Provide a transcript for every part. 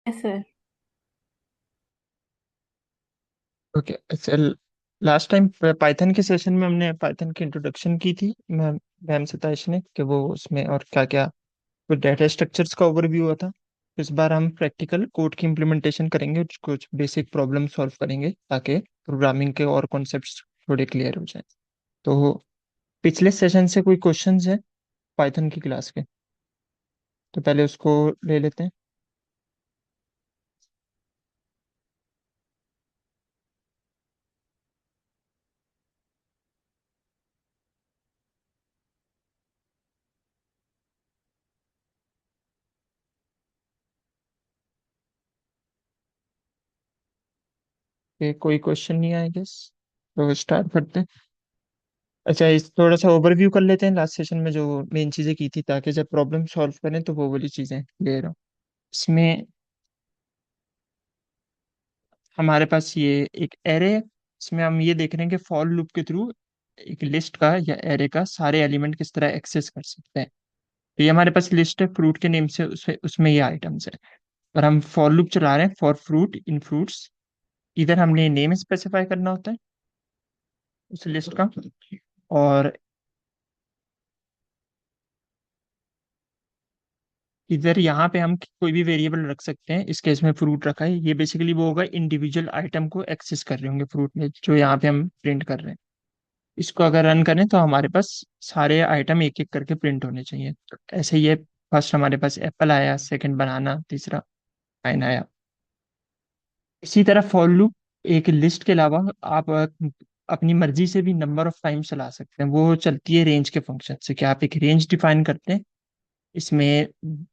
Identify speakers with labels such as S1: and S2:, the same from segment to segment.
S1: Sir.
S2: Okay चल। Last time Python के session में हमने पाइथन की इंट्रोडक्शन की थी मैम मैम सताइश ने कि वो उसमें और क्या क्या कुछ डाटा स्ट्रक्चर्स का ओवरव्यू हुआ था। इस बार हम प्रैक्टिकल कोड की इम्प्लीमेंटेशन करेंगे, कुछ बेसिक प्रॉब्लम सॉल्व करेंगे ताकि प्रोग्रामिंग के और कॉन्सेप्ट्स थोड़े क्लियर हो जाए। तो पिछले सेशन से कोई क्वेश्चंस है पाइथन की क्लास के? तो पहले उसको ले लेते हैं। कोई क्वेश्चन नहीं आया गेस, तो स्टार्ट करते हैं। अच्छा, इस थोड़ा सा ओवरव्यू कर लेते हैं लास्ट सेशन में जो मेन चीजें की थी, ताकि जब प्रॉब्लम सॉल्व करें तो वो वाली चीजें क्लियर हो। इसमें हमारे पास ये एक एरे है। इसमें हम ये देख रहे हैं कि फॉर लूप के थ्रू एक लिस्ट का या एरे का सारे एलिमेंट किस तरह एक्सेस कर सकते हैं। तो ये हमारे पास लिस्ट है फ्रूट के नेम से, उसमें उसमें ये आइटम्स है। और हम फॉर लूप चला रहे हैं फॉर फ्रूट इन फ्रूट्स। इधर हमने नेम स्पेसिफाई करना होता है उस लिस्ट का। और इधर यहाँ पे हम कोई भी वेरिएबल रख सकते हैं। इस केस में फ्रूट रखा है, ये बेसिकली वो होगा इंडिविजुअल आइटम को एक्सेस कर रहे होंगे फ्रूट में, जो यहाँ पे हम प्रिंट कर रहे हैं। इसको अगर रन करें तो हमारे पास सारे आइटम एक एक करके प्रिंट होने चाहिए। तो ऐसे ही है, फर्स्ट हमारे पास एप्पल आया, सेकंड बनाना, तीसरा पाइन आया। इसी तरह फॉर लूप एक लिस्ट के अलावा आप अपनी मर्जी से भी नंबर ऑफ टाइम चला सकते हैं। वो चलती है रेंज के फंक्शन से, कि आप एक रेंज डिफाइन करते हैं। इसमें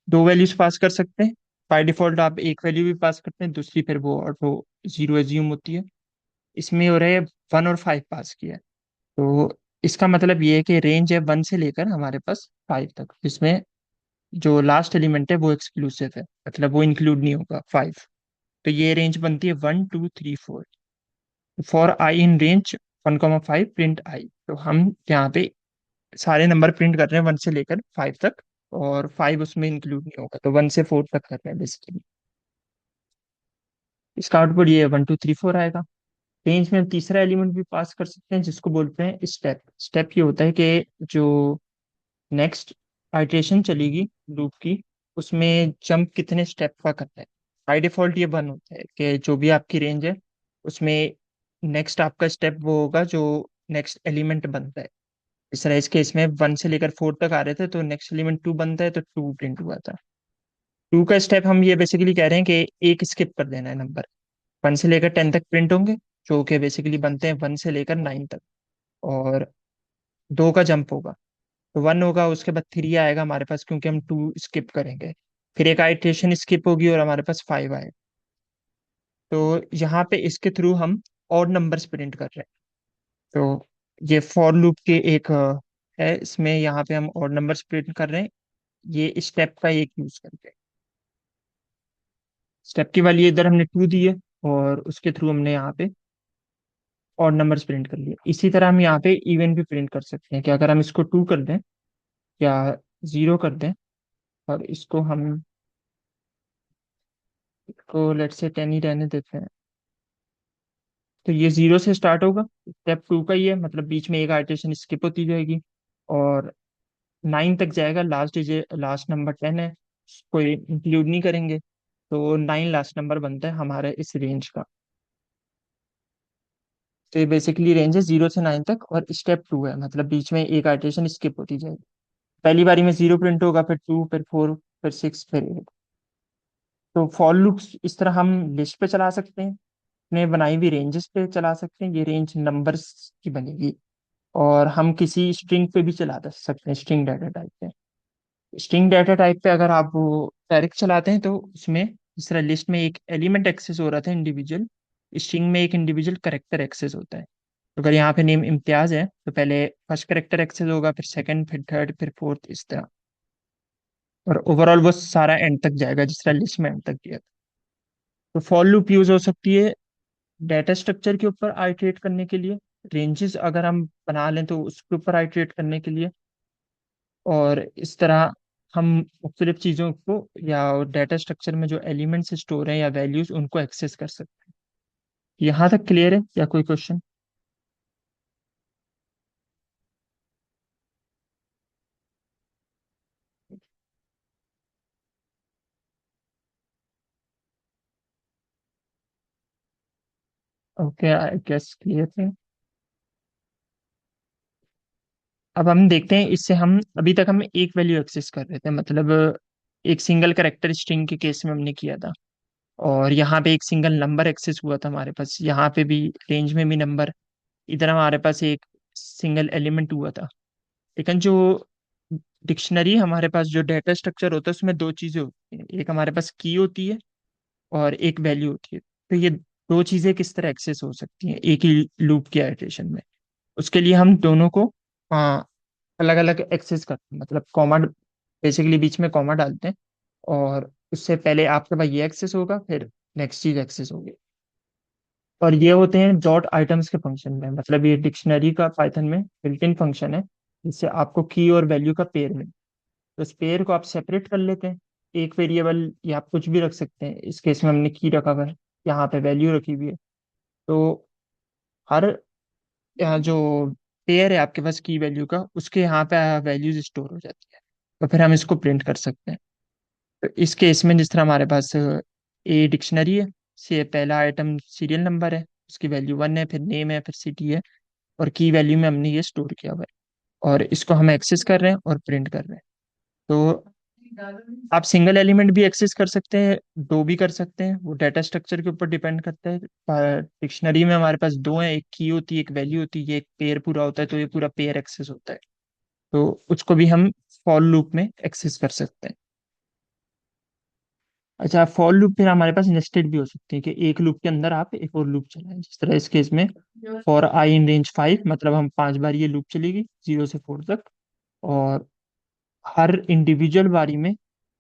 S2: दो वैल्यूज पास कर सकते हैं। बाय डिफॉल्ट आप एक वैल्यू भी पास करते हैं, दूसरी फिर वो ऑटो जीरो एज्यूम होती है। इसमें हो रहा है 1 और 5 पास किया है। तो इसका मतलब ये है कि रेंज है 1 से लेकर हमारे पास 5 तक, जिसमें जो लास्ट एलिमेंट है वो एक्सक्लूसिव है, मतलब वो इंक्लूड नहीं होगा 5। तो ये रेंज बनती है 1 2 3 4। For I in range 1 5 print I. तो हम यहाँ पे सारे नंबर प्रिंट कर रहे हैं 1 से लेकर 5 तक, और 5 उसमें इंक्लूड नहीं होगा, तो 1 से 4 तक कर रहे हैं बेसिकली। इसका आउटपुट ये 1 2 3 4 आएगा। रेंज में हम तीसरा एलिमेंट भी पास कर सकते हैं, जिसको बोलते हैं स्टेप। स्टेप ये होता है कि जो नेक्स्ट आइटरेशन चलेगी लूप की, उसमें जंप कितने स्टेप का करना है। बाई डिफॉल्ट ये 1 होता है कि जो भी आपकी रेंज है उसमें नेक्स्ट आपका स्टेप वो होगा जो नेक्स्ट एलिमेंट बनता है। इस तरह इस केस में 1 से लेकर 4 तक आ रहे थे, तो नेक्स्ट एलिमेंट 2 बनता है, तो 2 प्रिंट हुआ था। 2 का स्टेप हम ये बेसिकली कह रहे हैं कि एक स्किप कर देना है नंबर। 1 से लेकर 10 तक प्रिंट होंगे, जो कि बेसिकली बनते हैं 1 से लेकर 9 तक। और 2 का जंप होगा, तो 1 होगा, उसके बाद 3 आएगा हमारे पास, क्योंकि हम 2 स्किप करेंगे। फिर एक आइट्रेशन स्किप होगी और हमारे पास 5 आएगा। तो यहाँ पे इसके थ्रू हम ऑड नंबर्स प्रिंट कर रहे हैं। तो ये फॉर लूप के एक है, इसमें यहाँ पे हम ऑड नंबर्स प्रिंट कर रहे हैं, ये स्टेप का एक यूज करके। स्टेप की वैल्यू इधर हमने 2 दी है, और उसके थ्रू हमने यहाँ पे ऑड नंबर्स प्रिंट कर लिए। इसी तरह हम यहाँ पे इवन भी प्रिंट कर सकते हैं, कि अगर हम इसको 2 कर दें या 0 कर दें, और इसको हम इसको लेट से 10 ही रहने देते हैं। तो ये 0 से स्टार्ट होगा, स्टेप 2 का ही है, मतलब बीच में एक आइटरेशन स्किप होती जाएगी। और 9 तक जाएगा, लास्ट नंबर 10 है, कोई इंक्लूड नहीं करेंगे। तो 9 लास्ट नंबर बनता है हमारे इस रेंज का। तो ये बेसिकली रेंज है 0 से 9 तक, और स्टेप 2 है, मतलब बीच में एक आइटरेशन स्किप होती जाएगी। पहली बारी में 0 प्रिंट होगा, फिर 2, फिर 4, फिर 6, फिर 8। तो फॉर लूप्स इस तरह हम लिस्ट पे चला सकते हैं, अपने बनाई हुई रेंजेस पे चला सकते हैं। ये रेंज नंबर्स की बनेगी। और हम किसी स्ट्रिंग पे भी चला सकते हैं, स्ट्रिंग डाटा टाइप पे। स्ट्रिंग डाटा टाइप पे अगर आप वो डायरेक्ट चलाते हैं, तो उसमें इस तरह लिस्ट में एक एलिमेंट एक्सेस हो रहा था इंडिविजुअल, स्ट्रिंग में एक इंडिविजुअल करेक्टर एक्सेस होता है। तो अगर यहाँ पे नेम इम्तियाज है, तो पहले फर्स्ट करेक्टर एक्सेस होगा, फिर सेकंड, फिर थर्ड, फिर फोर्थ, इस तरह। और ओवरऑल वो सारा एंड तक जाएगा, जिस तरह लिस्ट में एंड तक दिया था। तो फॉर लूप यूज हो सकती है डाटा स्ट्रक्चर के ऊपर आइटरेट करने के लिए, रेंजेस अगर हम बना लें तो उसके ऊपर आइटरेट करने के लिए। और इस तरह हम मुख्तलिफ चीज़ों को या डाटा स्ट्रक्चर में जो एलिमेंट्स स्टोर हैं या वैल्यूज उनको एक्सेस कर सकते हैं। यहाँ तक क्लियर है या कोई question? Okay, I guess clear है। अब हम देखते हैं, इससे हम अभी तक हम एक वैल्यू एक्सेस कर रहे थे, मतलब एक सिंगल कैरेक्टर स्ट्रिंग के केस में हमने किया था। और यहाँ पे एक सिंगल नंबर एक्सेस हुआ था हमारे पास, यहाँ पे भी रेंज में भी नंबर, इधर हमारे पास एक सिंगल एलिमेंट हुआ था। लेकिन जो डिक्शनरी हमारे पास जो डाटा स्ट्रक्चर होता है उसमें दो चीजें होती हैं, एक हमारे पास की होती है और एक वैल्यू होती है। तो ये दो चीजें किस तरह एक्सेस हो सकती हैं एक ही लूप के आइटरेशन में? उसके लिए हम दोनों को अलग अलग एक्सेस करते हैं, मतलब कॉमा, बेसिकली बीच में कॉमा डालते हैं। और उससे पहले आपके पास ये एक्सेस होगा, फिर नेक्स्ट चीज एक्सेस होगी। और ये होते हैं डॉट आइटम्स के फंक्शन में, मतलब ये डिक्शनरी का पाइथन में बिल्ट इन फंक्शन है, जिससे आपको की और वैल्यू का पेयर मिले। तो इस पेयर को आप सेपरेट कर लेते हैं, एक वेरिएबल या आप कुछ भी रख सकते हैं। इस केस में हमने की रखा हुआ है, यहाँ पे वैल्यू रखी हुई है। तो हर जो पेयर है आपके पास की वैल्यू का, उसके यहाँ पे वैल्यूज स्टोर हो जाती है। तो फिर हम इसको प्रिंट कर सकते हैं। तो इस केस में जिस तरह हमारे पास ए डिक्शनरी है, से पहला आइटम सीरियल नंबर है, उसकी वैल्यू 1 है, फिर नेम है, फिर सिटी है, और की वैल्यू में हमने ये स्टोर किया हुआ है। और इसको हम एक्सेस कर रहे हैं और प्रिंट कर रहे हैं। तो आप सिंगल एलिमेंट भी एक्सेस कर सकते हैं, दो भी कर सकते हैं, वो डाटा स्ट्रक्चर के ऊपर डिपेंड करता है। डिक्शनरी में हमारे पास दो हैं, एक की होती है, एक वैल्यू होती है, ये एक पेयर पूरा होता है, तो ये पूरा पेयर एक्सेस होता है। तो उसको भी हम फॉर लूप में एक्सेस कर सकते हैं। अच्छा, फॉर लूप फिर हमारे पास नेस्टेड भी हो सकते हैं, कि एक लूप के अंदर आप एक और लूप चलाएं, जिस तरह इस केस में फॉर आई इन रेंज 5, मतलब हम 5 बार ये लूप चलेगी 0 से 4 तक। और हर इंडिविजुअल बारी में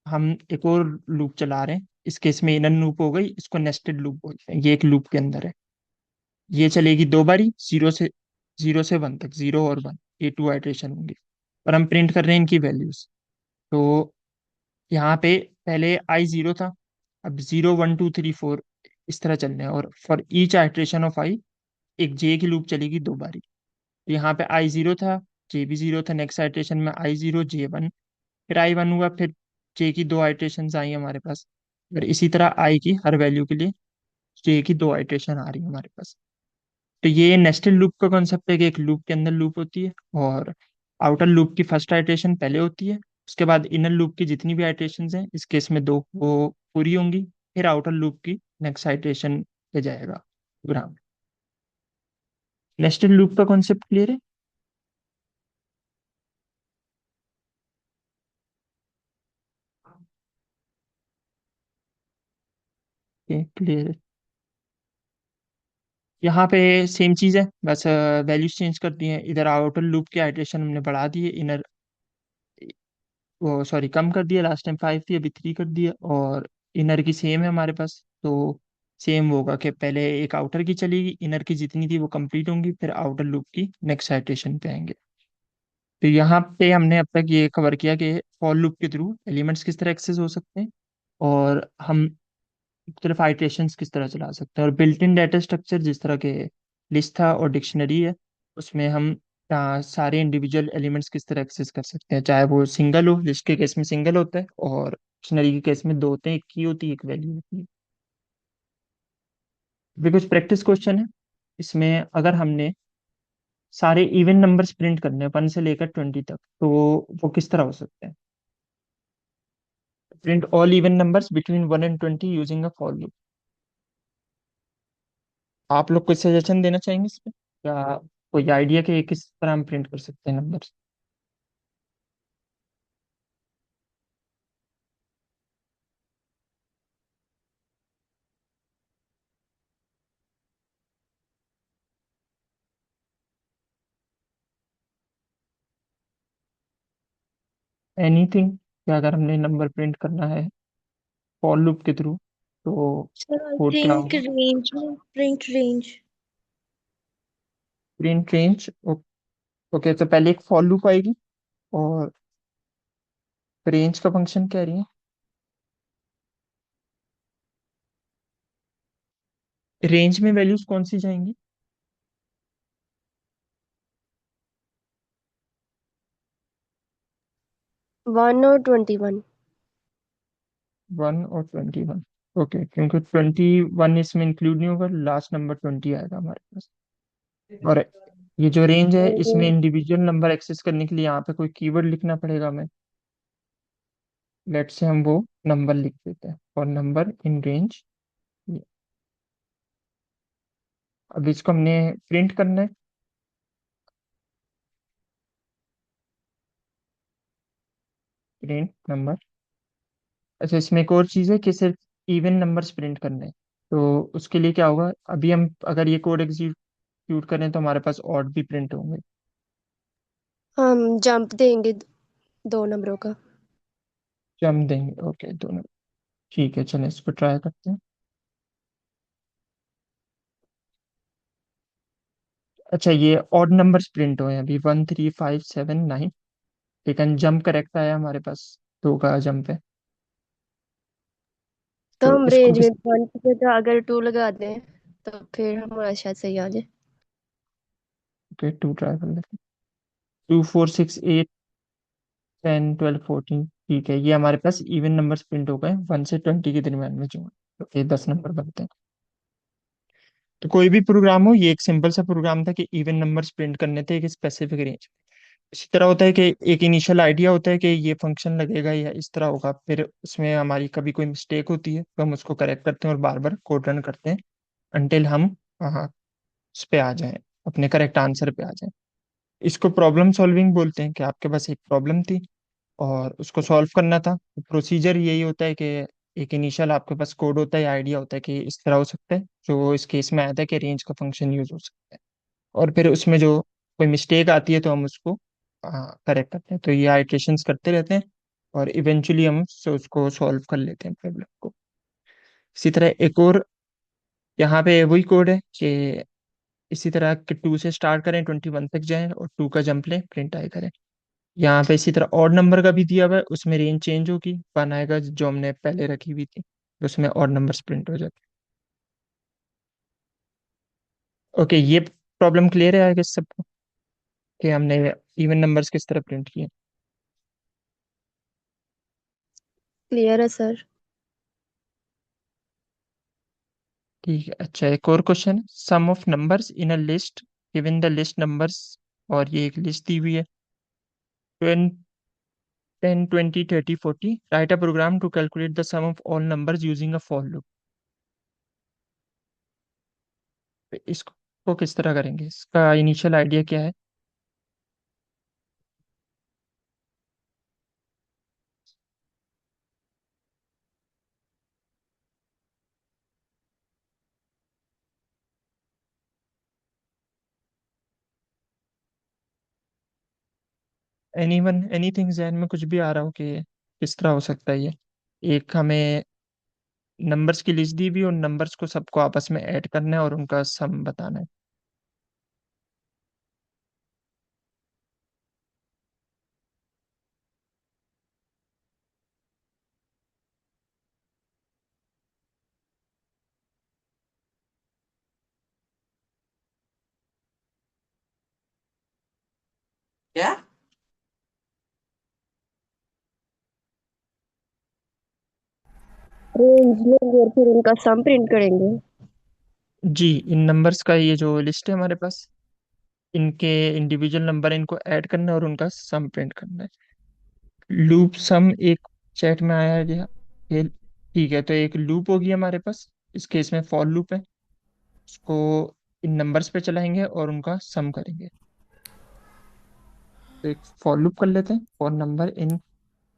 S2: हम एक और लूप चला रहे हैं, इस केस में इनर लूप हो गई, इसको नेस्टेड लूप बोलते हैं, ये एक लूप के अंदर है। ये चलेगी 2 बारी, 0 से 1 तक, 0 और 1, ये 2 आइट्रेशन होंगी। और हम प्रिंट कर रहे हैं इनकी वैल्यूज। तो यहाँ पे पहले I0 था, अब 0 1 2 3 4 इस तरह चल रहे हैं। और फॉर ईच आइट्रेशन ऑफ आई, एक जे की लूप चलेगी 2 बारी। तो यहाँ पे I0 था, जे भी 0 था, नेक्स्ट आइट्रेशन में I0 J1, फिर I1 हुआ, फिर जे की 2 आइट्रेशन आई हमारे पास। और इसी तरह आई की हर वैल्यू के लिए जे की 2 आइट्रेशन आ रही है हमारे पास। तो ये नेस्टेड लूप का कॉन्सेप्ट है, कि एक लूप के अंदर लूप होती है, और आउटर लूप की फर्स्ट आइट्रेशन पहले होती है, उसके बाद इनर लूप की जितनी भी आइट्रेशन हैं, इस केस में दो, वो पूरी होंगी। फिर आउटर लूप की नेक्स्ट आइट्रेशन पे जाएगा प्रोग्राम। नेस्टेड लूप का कॉन्सेप्ट क्लियर है? क्लियर है। यहाँ पे सेम चीज है, बस वैल्यूज चेंज कर दी है। इधर आउटर लूप की आइट्रेशन हमने बढ़ा दी है, इनर, वो सॉरी कम कर दिया, लास्ट टाइम 5 थी अभी 3 कर दिया। और इनर की सेम है हमारे पास, तो सेम होगा कि पहले एक आउटर की चलेगी, इनर की जितनी थी वो कंप्लीट होंगी, फिर आउटर लूप की नेक्स्ट साइटेशन पे आएंगे। तो यहाँ पे हमने अब तक ये कवर किया कि फॉर लूप के थ्रू एलिमेंट्स किस तरह एक्सेस हो सकते हैं, और हम मुख्तलिफ आइट्रेशंस किस तरह चला सकते हैं। और बिल्ट इन डाटा स्ट्रक्चर जिस तरह के लिस्ट था और डिक्शनरी है, उसमें हम सारे इंडिविजुअल एलिमेंट्स किस तरह एक्सेस कर सकते हैं, चाहे वो सिंगल हो, लिस्ट के केस में सिंगल होता है, और डिक्शनरी के केस में दो होते हैं, एक की होती है, एक वैल्यू होती है। भी कुछ प्रैक्टिस क्वेश्चन है इसमें। अगर हमने सारे इवन नंबर्स प्रिंट करने हैं 1 से लेकर 20 तक, तो वो किस तरह हो सकते हैं? Print all even numbers between 1 and 20 using a for loop. आप लोग कोई सजेशन देना चाहेंगे इस पे, या कोई आइडिया कि किस तरह हम प्रिंट कर सकते हैं नंबर्स? एनीथिंग, कि अगर हमने नंबर प्रिंट करना है फॉर लूप के थ्रू, तो
S1: सर आई
S2: कोड क्या
S1: थिंक
S2: होगा?
S1: रेंज में print range.
S2: Print range. Okay, तो पहले एक फॉर लूप आएगी, और रेंज का फंक्शन कह रही है? रेंज में वैल्यूज कौन सी जाएंगी?
S1: 1 और 21।
S2: 1 और 21। ओके, क्योंकि 21 इसमें इंक्लूड नहीं होगा, लास्ट नंबर 20 आएगा हमारे पास। और ये जो रेंज है इसमें इंडिविजुअल नंबर एक्सेस करने के लिए यहाँ पे कोई कीवर्ड लिखना पड़ेगा हमें। लेट से हम वो नंबर लिख देते हैं, और नंबर इन रेंज। अब इसको हमने प्रिंट करना है। Print number. अच्छा, इसमें एक और चीज़ है कि सिर्फ इवन नंबर्स प्रिंट करने हैं। तो उसके लिए क्या होगा, अभी हम अगर ये कोड एग्जीक्यूट करें तो हमारे पास ऑड भी प्रिंट होंगे।
S1: हम जंप देंगे 2 नंबरों का।
S2: जो हम देंगे, ओके, दोनों। ठीक है, चलें इसको ट्राई करते हैं। अच्छा, ये ऑड नंबर्स प्रिंट हुए हैं अभी, 1 3 5 7 9। लेकिन जंप करेक्ट आया हमारे पास, 2 का जंप है।
S1: तो
S2: तो
S1: हम
S2: इसको
S1: रेंज में
S2: किस,
S1: 1 की जगह अगर 2 लगा दें तो फिर हमारा शायद सही आ जाए।
S2: ओके, 2 ट्राई कर लेते हैं। 2 4 6 8 10 12 14। ठीक है, ये हमारे पास इवन नंबर्स प्रिंट हो गए 1 से 20 के दरम्यान में जो है। तो ये 10 नंबर बनते हैं। तो कोई भी प्रोग्राम हो, ये एक सिंपल सा प्रोग्राम था कि इवन नंबर्स प्रिंट करने थे एक स्पेसिफिक रेंज। इसी तरह होता है कि एक इनिशियल आइडिया होता है कि ये फंक्शन लगेगा या इस तरह होगा, फिर उसमें हमारी कभी कोई मिस्टेक होती है तो हम उसको करेक्ट करते हैं और बार बार कोड रन करते हैं अनटिल हम हाँ उस पे आ जाएं, अपने करेक्ट आंसर पे आ जाएं। इसको प्रॉब्लम सॉल्विंग बोलते हैं, कि आपके पास एक प्रॉब्लम थी और उसको सॉल्व करना था। प्रोसीजर यही होता है कि एक इनिशियल आपके पास कोड होता है, आइडिया होता है कि इस तरह हो सकता है, जो इस केस में आया था कि रेंज का फंक्शन यूज हो सकता है। और फिर उसमें जो कोई मिस्टेक आती है तो हम उसको करेक्ट करते हैं। तो ये आइट्रेशंस करते रहते हैं और इवेंचुअली हम उसको सॉल्व कर लेते हैं प्रॉब्लम को। इसी तरह एक और यहाँ पे वही कोड है कि इसी तरह कि 2 से स्टार्ट करें, 21 तक जाएं और 2 का जंप लें, प्रिंट आई करें। यहाँ पे इसी तरह ऑड नंबर का भी दिया हुआ है, उसमें रेंज चेंज होगी, 1 आएगा जो हमने पहले रखी हुई थी, तो उसमें ऑड नंबर्स प्रिंट हो जाते हैं। ओके, ये प्रॉब्लम क्लियर है आगे सबको, कि हमने इवन नंबर्स किस तरह प्रिंट किए?
S1: क्लियर है सर।
S2: ठीक है, अच्छा, एक और question. Sum of numbers in a list, given the list numbers. और ये एक लिस्ट दी हुई है, 10 20 30 40। Write a program to calculate the sum of all numbers using a for loop. इसको किस तरह करेंगे, इसका इनिशियल आइडिया क्या है? एनीवन, एनीथिंग जहन में कुछ भी आ रहा हो कि किस तरह हो सकता है ये? एक हमें नंबर्स की लिस्ट दी हुई और नंबर्स को सबको आपस में ऐड करना है और उनका सम बताना है।
S3: क्या?
S1: रेंज लेंगे और फिर उनका सम प्रिंट करेंगे।
S2: जी, इन नंबर्स का ये जो लिस्ट है हमारे पास, इनके इंडिविजुअल नंबर, इनको ऐड करना है और उनका सम प्रिंट करना है। लूप सम एक चैट में आया है गया ये। ठीक है, तो एक लूप होगी हमारे पास, इस केस में फॉर लूप है। उसको इन नंबर्स पे चलाएंगे और उनका सम करेंगे। तो एक फॉर लूप कर लेते हैं, फॉर नंबर इन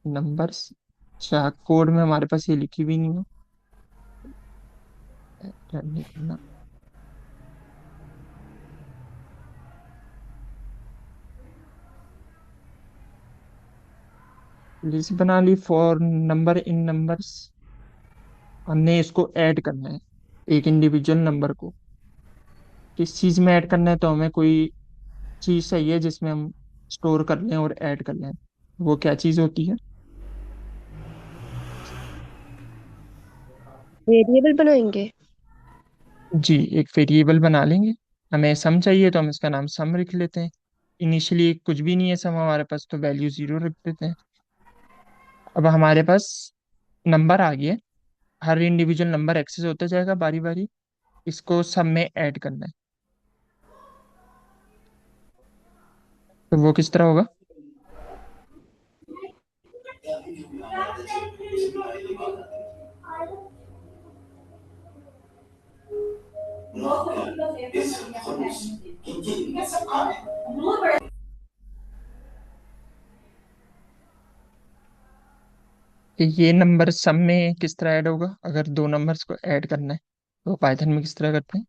S2: नंबर्स। अच्छा, कोड में हमारे पास ये लिखी भी नहीं है, रन नहीं करना। लिस्ट बना ली फॉर नंबर इन नंबर्स। हमने इसको ऐड करना है, एक इंडिविजुअल नंबर को। किस चीज में ऐड करना है, तो हमें कोई चीज चाहिए जिसमें हम स्टोर कर लें और ऐड कर लें। वो क्या चीज होती है?
S1: वेरिएबल बनाएंगे।
S2: जी, एक वेरिएबल बना लेंगे। हमें सम चाहिए तो हम इसका नाम सम लिख लेते हैं। इनिशियली कुछ भी नहीं है सम हमारे पास, तो वैल्यू 0 रख देते हैं। अब हमारे पास नंबर आ गया। हर इंडिविजुअल नंबर एक्सेस होता जाएगा बारी बारी। इसको सब में ऐड करना है। तो वो किस तरह होगा? कि ये नंबर सम में किस तरह ऐड होगा अगर दो नंबर्स को ऐड करना है, तो पाइथन में किस तरह करते हैं?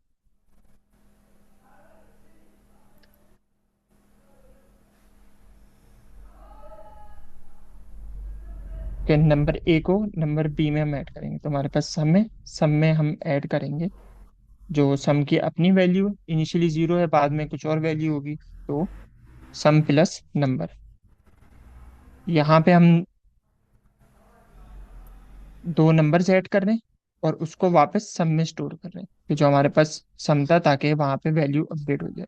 S2: कि नंबर ए को नंबर बी में हम ऐड करेंगे, तो हमारे पास सम है। सम में हम ऐड करेंगे जो सम की अपनी वैल्यू है, इनिशियली 0 है, बाद में कुछ और वैल्यू होगी, तो सम प्लस नंबर। यहाँ पे हम दो नंबर्स ऐड कर रहे हैं और उसको वापस सम में स्टोर कर रहे हैं कि जो हमारे पास सम था, ताकि वहाँ पे वैल्यू अपडेट हो जाए।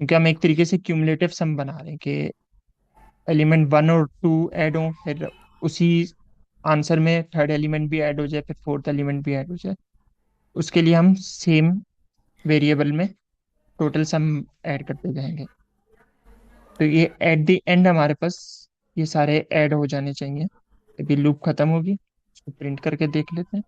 S2: क्योंकि हम एक तरीके से क्यूमुलेटिव सम बना रहे हैं कि एलिमेंट 1 और 2 ऐड हों, फिर उसी आंसर में थर्ड एलिमेंट भी ऐड हो जाए, फिर फोर्थ एलिमेंट भी ऐड हो जाए। उसके लिए हम सेम वेरिएबल में टोटल सम ऐड करते जाएंगे। तो ये एट द एंड हमारे पास ये सारे ऐड हो जाने चाहिए। अभी लूप खत्म होगी, इसको प्रिंट करके देख लेते हैं।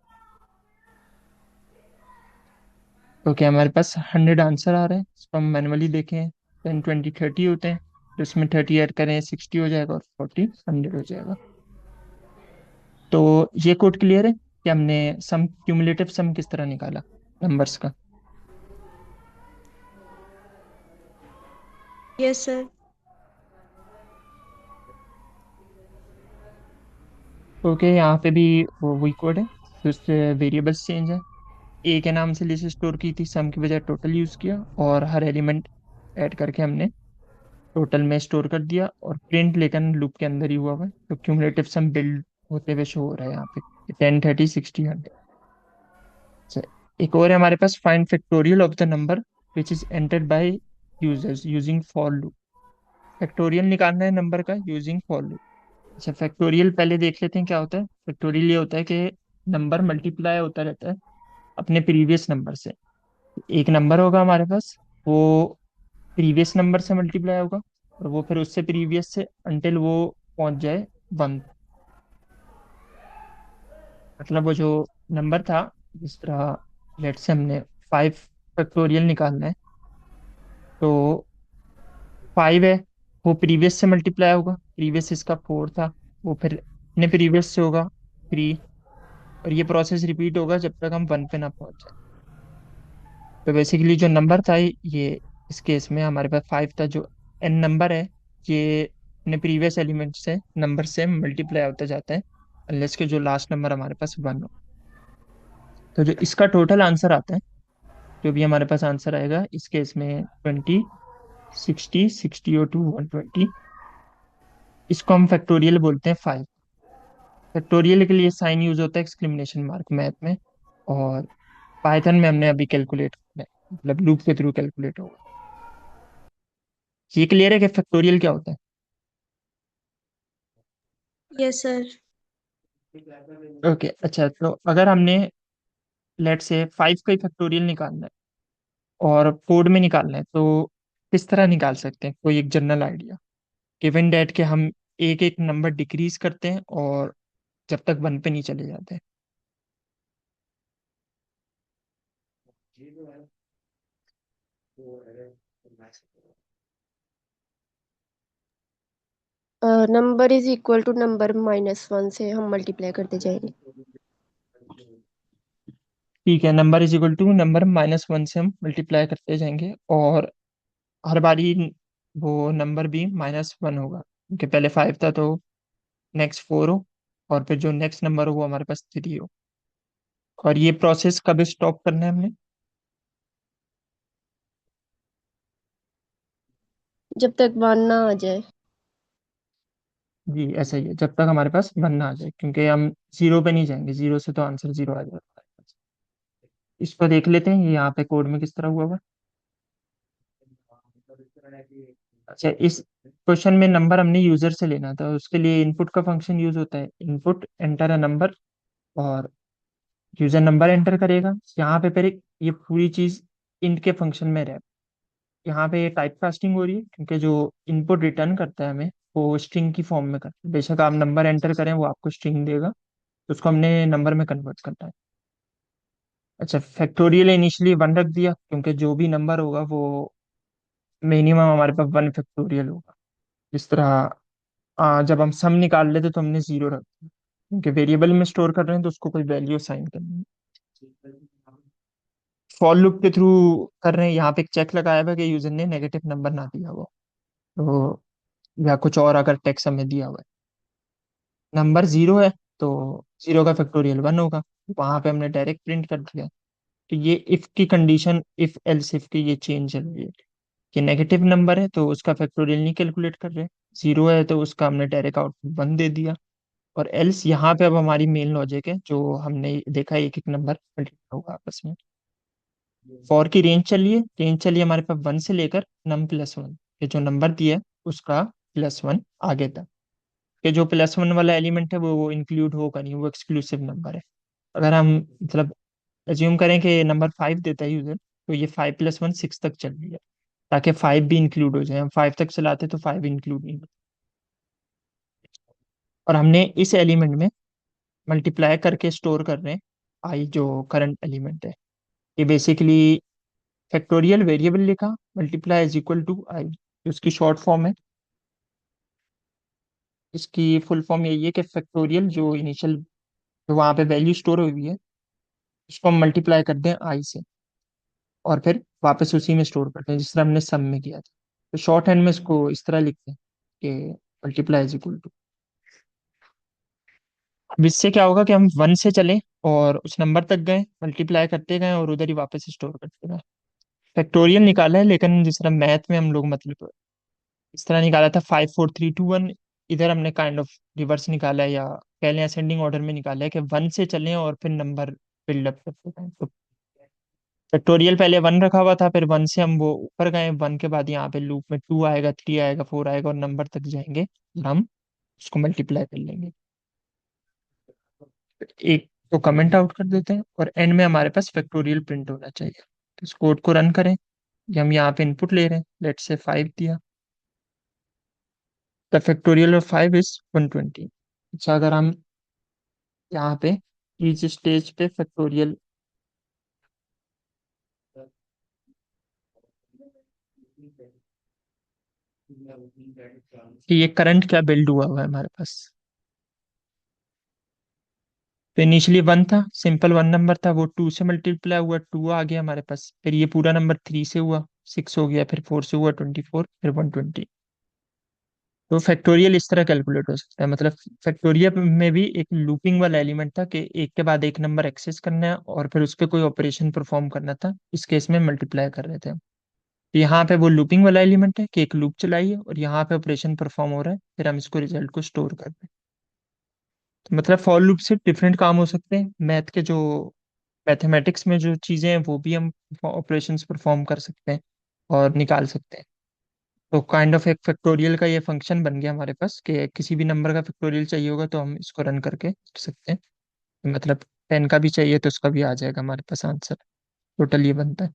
S2: तो क्या हमारे पास 100 आंसर आ रहे हैं? इसको हम मैनुअली देखें, 10 20 30 होते हैं, तो इसमें 30 ऐड करें 60 हो जाएगा और 40 100 हो जाएगा। तो ये कोड क्लियर है कि हमने सम क्यूमुलेटिव सम किस तरह निकाला नंबर्स का?
S1: Yes sir.
S2: ओके, यहाँ पे भी वो वही कोड है, तो उससे वेरिएबल्स चेंज है। ए के नाम से लिस्ट स्टोर की थी, सम की बजाय टोटल यूज किया, और हर एलिमेंट ऐड करके हमने टोटल में स्टोर कर दिया। और प्रिंट लेकिन लूप के अंदर ही हुआ हुआ है, तो क्यूमुलेटिव सम बिल्ड होते हुए शो हो रहा है यहाँ पे, 10 30 60 100। एक और है हमारे पास, find factorial of the number which is entered by users using for loop. Factorial निकालना है नंबर का यूजिंग फॉर लूप। अच्छा, फैक्टोरियल पहले देख लेते हैं क्या होता है। फैक्टोरियल ये होता है कि नंबर मल्टीप्लाई होता रहता है अपने प्रीवियस नंबर से। एक नंबर होगा हमारे पास, वो प्रीवियस नंबर से मल्टीप्लाई होगा, और वो फिर उससे प्रीवियस से अंटिल वो पहुंच जाए 1। मतलब वो जो नंबर था, जिस तरह लेट से हमने 5 फैक्टोरियल निकालना है, तो 5 है, वो प्रीवियस से मल्टीप्लाई होगा, प्रीवियस इसका 4 था, वो फिर अपने प्रीवियस से होगा 3। और ये प्रोसेस रिपीट होगा जब तक हम 1 पे ना पहुंच जाए। तो बेसिकली जो नंबर था ये, इस केस में हमारे पास 5 था, जो एन नंबर है, ये अपने प्रीवियस एलिमेंट से नंबर से मल्टीप्लाई होता जाता है, अनलेस के जो लास्ट नंबर हमारे पास 1 हो। तो जो इसका टोटल आंसर आता है, जो भी हमारे पास आंसर आएगा इस केस में 20 60 60 और 2 120, इसको हम फैक्टोरियल बोलते हैं 5। फैक्टोरियल के लिए साइन यूज होता है एक्सक्लेमेशन मार्क मैथ में, और पाइथन में हमने अभी कैलकुलेट करना है, मतलब लूप के थ्रू कैलकुलेट होगा। ये क्लियर है कि फैक्टोरियल क्या होता
S1: यस सर।
S2: है? ओके, अच्छा, तो अगर हमने लेट से 5 का ही फैक्टोरियल निकालना है और कोड में निकालना है, तो किस तरह निकाल सकते हैं? कोई एक जनरल आइडिया, गिवन डेट के हम एक एक नंबर डिक्रीज करते हैं और जब तक 1 पे नहीं चले जाते।
S1: Number is equal to number -1 से हम मल्टीप्लाई करते जाएंगे।
S2: ठीक है, number is equal to number -1 से हम मल्टीप्लाई करते जाएंगे, और हर बारी वो नंबर भी -1 होगा, क्योंकि पहले 5 था, तो नेक्स्ट 4 हो, और फिर जो नेक्स्ट नंबर हो वो हमारे पास 3 हो। और ये प्रोसेस कब स्टॉप करना है हमने?
S1: जब तक 1 ना आ जाए।
S2: जी ऐसा ही है, जब तक हमारे पास 1 ना आ जाए, क्योंकि हम 0 पे नहीं जाएंगे, 0 से तो आंसर 0 आ जाएगा। इसको देख लेते हैं ये यहाँ पे कोड में किस तरह हुआ हुआ। अच्छा, इस क्वेश्चन में नंबर हमने यूजर से लेना था, उसके लिए इनपुट का फंक्शन यूज होता है, इनपुट एंटर अ नंबर, और यूजर नंबर एंटर करेगा। यहाँ पे फिर ये पूरी चीज इंट के फंक्शन में रहे। यहाँ पे टाइप कास्टिंग हो रही है क्योंकि जो इनपुट रिटर्न करता है हमें वो स्ट्रिंग की फॉर्म में करता है। बेशक आप नंबर एंटर करें वो आपको स्ट्रिंग देगा, तो उसको हमने नंबर में कन्वर्ट करना है। अच्छा, फैक्टोरियल इनिशियली वन रख दिया क्योंकि जो भी नंबर होगा वो मिनिमम हमारे पास वन फैक्टोरियल होगा। जिस तरह जब हम सम निकाल लेते तो हमने जीरो रख दिया क्योंकि वेरिएबल में स्टोर कर रहे हैं तो उसको कोई वैल्यू साइन करनी है। फॉर लूप के थ्रू कर रहे हैं, यहाँ पे एक चेक लगाया हुआ है कि यूजर ने नेगेटिव नंबर ना दिया हो, तो या कुछ और अगर टेक्स्ट हमें दिया हुआ है, नंबर जीरो है तो जीरो का फैक्टोरियल वन होगा, वहां पे हमने डायरेक्ट प्रिंट कर दिया। तो ये इफ की कंडीशन, इफ एल्स इफ की ये चेंज चल रही है कि नेगेटिव नंबर है तो उसका फैक्टोरियल नहीं कैलकुलेट कर रहे, जीरो है तो उसका हमने डायरेक्ट आउटपुट वन दे दिया। और एल्स यहाँ पे अब हमारी मेन लॉजिक है जो हमने देखा, एक एक नंबर मल्टीप्लाई होगा आपस में। फॉर की रेंज चलिए हमारे पास वन से लेकर नम प्लस वन, ये जो नंबर दिया है उसका प्लस वन आगे तक, कि जो प्लस वन वाला एलिमेंट है वो इंक्लूड होगा नहीं, वो एक्सक्लूसिव नंबर है। अगर हम मतलब एज्यूम करें कि नंबर फाइव देता है यूजर, तो ये फाइव प्लस वन सिक्स तक चल रही है, ताकि फाइव भी इंक्लूड हो जाए। हम फाइव तक चलाते तो फाइव इंक्लूड नहीं होता। और हमने इस एलिमेंट में मल्टीप्लाई करके स्टोर कर रहे हैं आई, जो करंट एलिमेंट है। ये बेसिकली फैक्टोरियल वेरिएबल लिखा, मल्टीप्लाई इज इक्वल टू आई, उसकी शॉर्ट फॉर्म है। इसकी फुल फॉर्म यही है कि फैक्टोरियल जो इनिशियल, जो वहाँ पे वैल्यू स्टोर हुई है, उसको हम मल्टीप्लाई कर दें आई से, और फिर वापस उसी में स्टोर करते हैं जिस तरह हमने सम में किया था। तो शॉर्ट हैंड में इसको इस तरह लिखते हैं कि मल्टीप्लाई इज इक्वल टू। अब इससे क्या होगा कि हम वन से चले और उस नंबर तक गए, मल्टीप्लाई करते गए और उधर ही वापस स्टोर करते गए। फैक्टोरियल निकाला है, लेकिन जिस तरह मैथ में हम लोग मतलब इस तरह निकाला था 5 4 3 2 1, इधर हमने काइंड ऑफ रिवर्स निकाला है, या कह लें असेंडिंग ऑर्डर में निकाला है कि वन से चलें और फिर नंबर बिल्डअप करते गए। तो फैक्टोरियल पहले वन रखा हुआ था, फिर वन से हम वो ऊपर गए, वन के बाद यहाँ पे लूप में टू आएगा, थ्री आएगा, फोर आएगा, और नंबर तक जाएंगे और हम उसको मल्टीप्लाई कर लेंगे। एक तो कमेंट आउट कर देते हैं और एंड में हमारे पास फैक्टोरियल प्रिंट होना चाहिए। तो इस कोड को रन करें, ये हम यहाँ पे इनपुट ले रहे हैं, लेट से फाइव दिया, the factorial of five is 120। अच्छा, अगर हम यहाँ पे ईच स्टेज पे फैक्टोरियल, कि ये करंट क्या बिल्ड हुआ हुआ है हमारे पास। तो इनिशियली वन था, सिंपल वन नंबर था, वो टू से मल्टीप्लाई हुआ, टू आ गया हमारे पास, फिर ये पूरा नंबर थ्री से हुआ, सिक्स हो गया, फिर फोर से हुआ 24, फिर 120। तो फैक्टोरियल इस तरह कैलकुलेट हो सकता है, मतलब फैक्टोरियल में भी एक लूपिंग वाला एलिमेंट था कि एक के बाद एक नंबर एक्सेस करना है और फिर उस पर कोई ऑपरेशन परफॉर्म करना था, इस केस में मल्टीप्लाई कर रहे थे हम। तो यहाँ पे वो लूपिंग वाला एलिमेंट है कि एक लूप चलाइए और यहाँ पे ऑपरेशन परफॉर्म हो रहा है, फिर हम इसको रिजल्ट को स्टोर कर रहे हैं। तो मतलब फॉर लूप से डिफरेंट काम हो सकते हैं, मैथ के जो मैथमेटिक्स में जो चीजें हैं वो भी हम ऑपरेशंस परफॉर्म कर सकते हैं और निकाल सकते हैं। तो काइंड ऑफ एक फैक्टोरियल का ये फंक्शन बन गया हमारे पास कि किसी भी नंबर का फैक्टोरियल चाहिए होगा तो हम इसको रन करके कर सकते हैं। मतलब टेन का भी चाहिए तो उसका भी आ जाएगा हमारे पास आंसर। टोटल ये बनता है।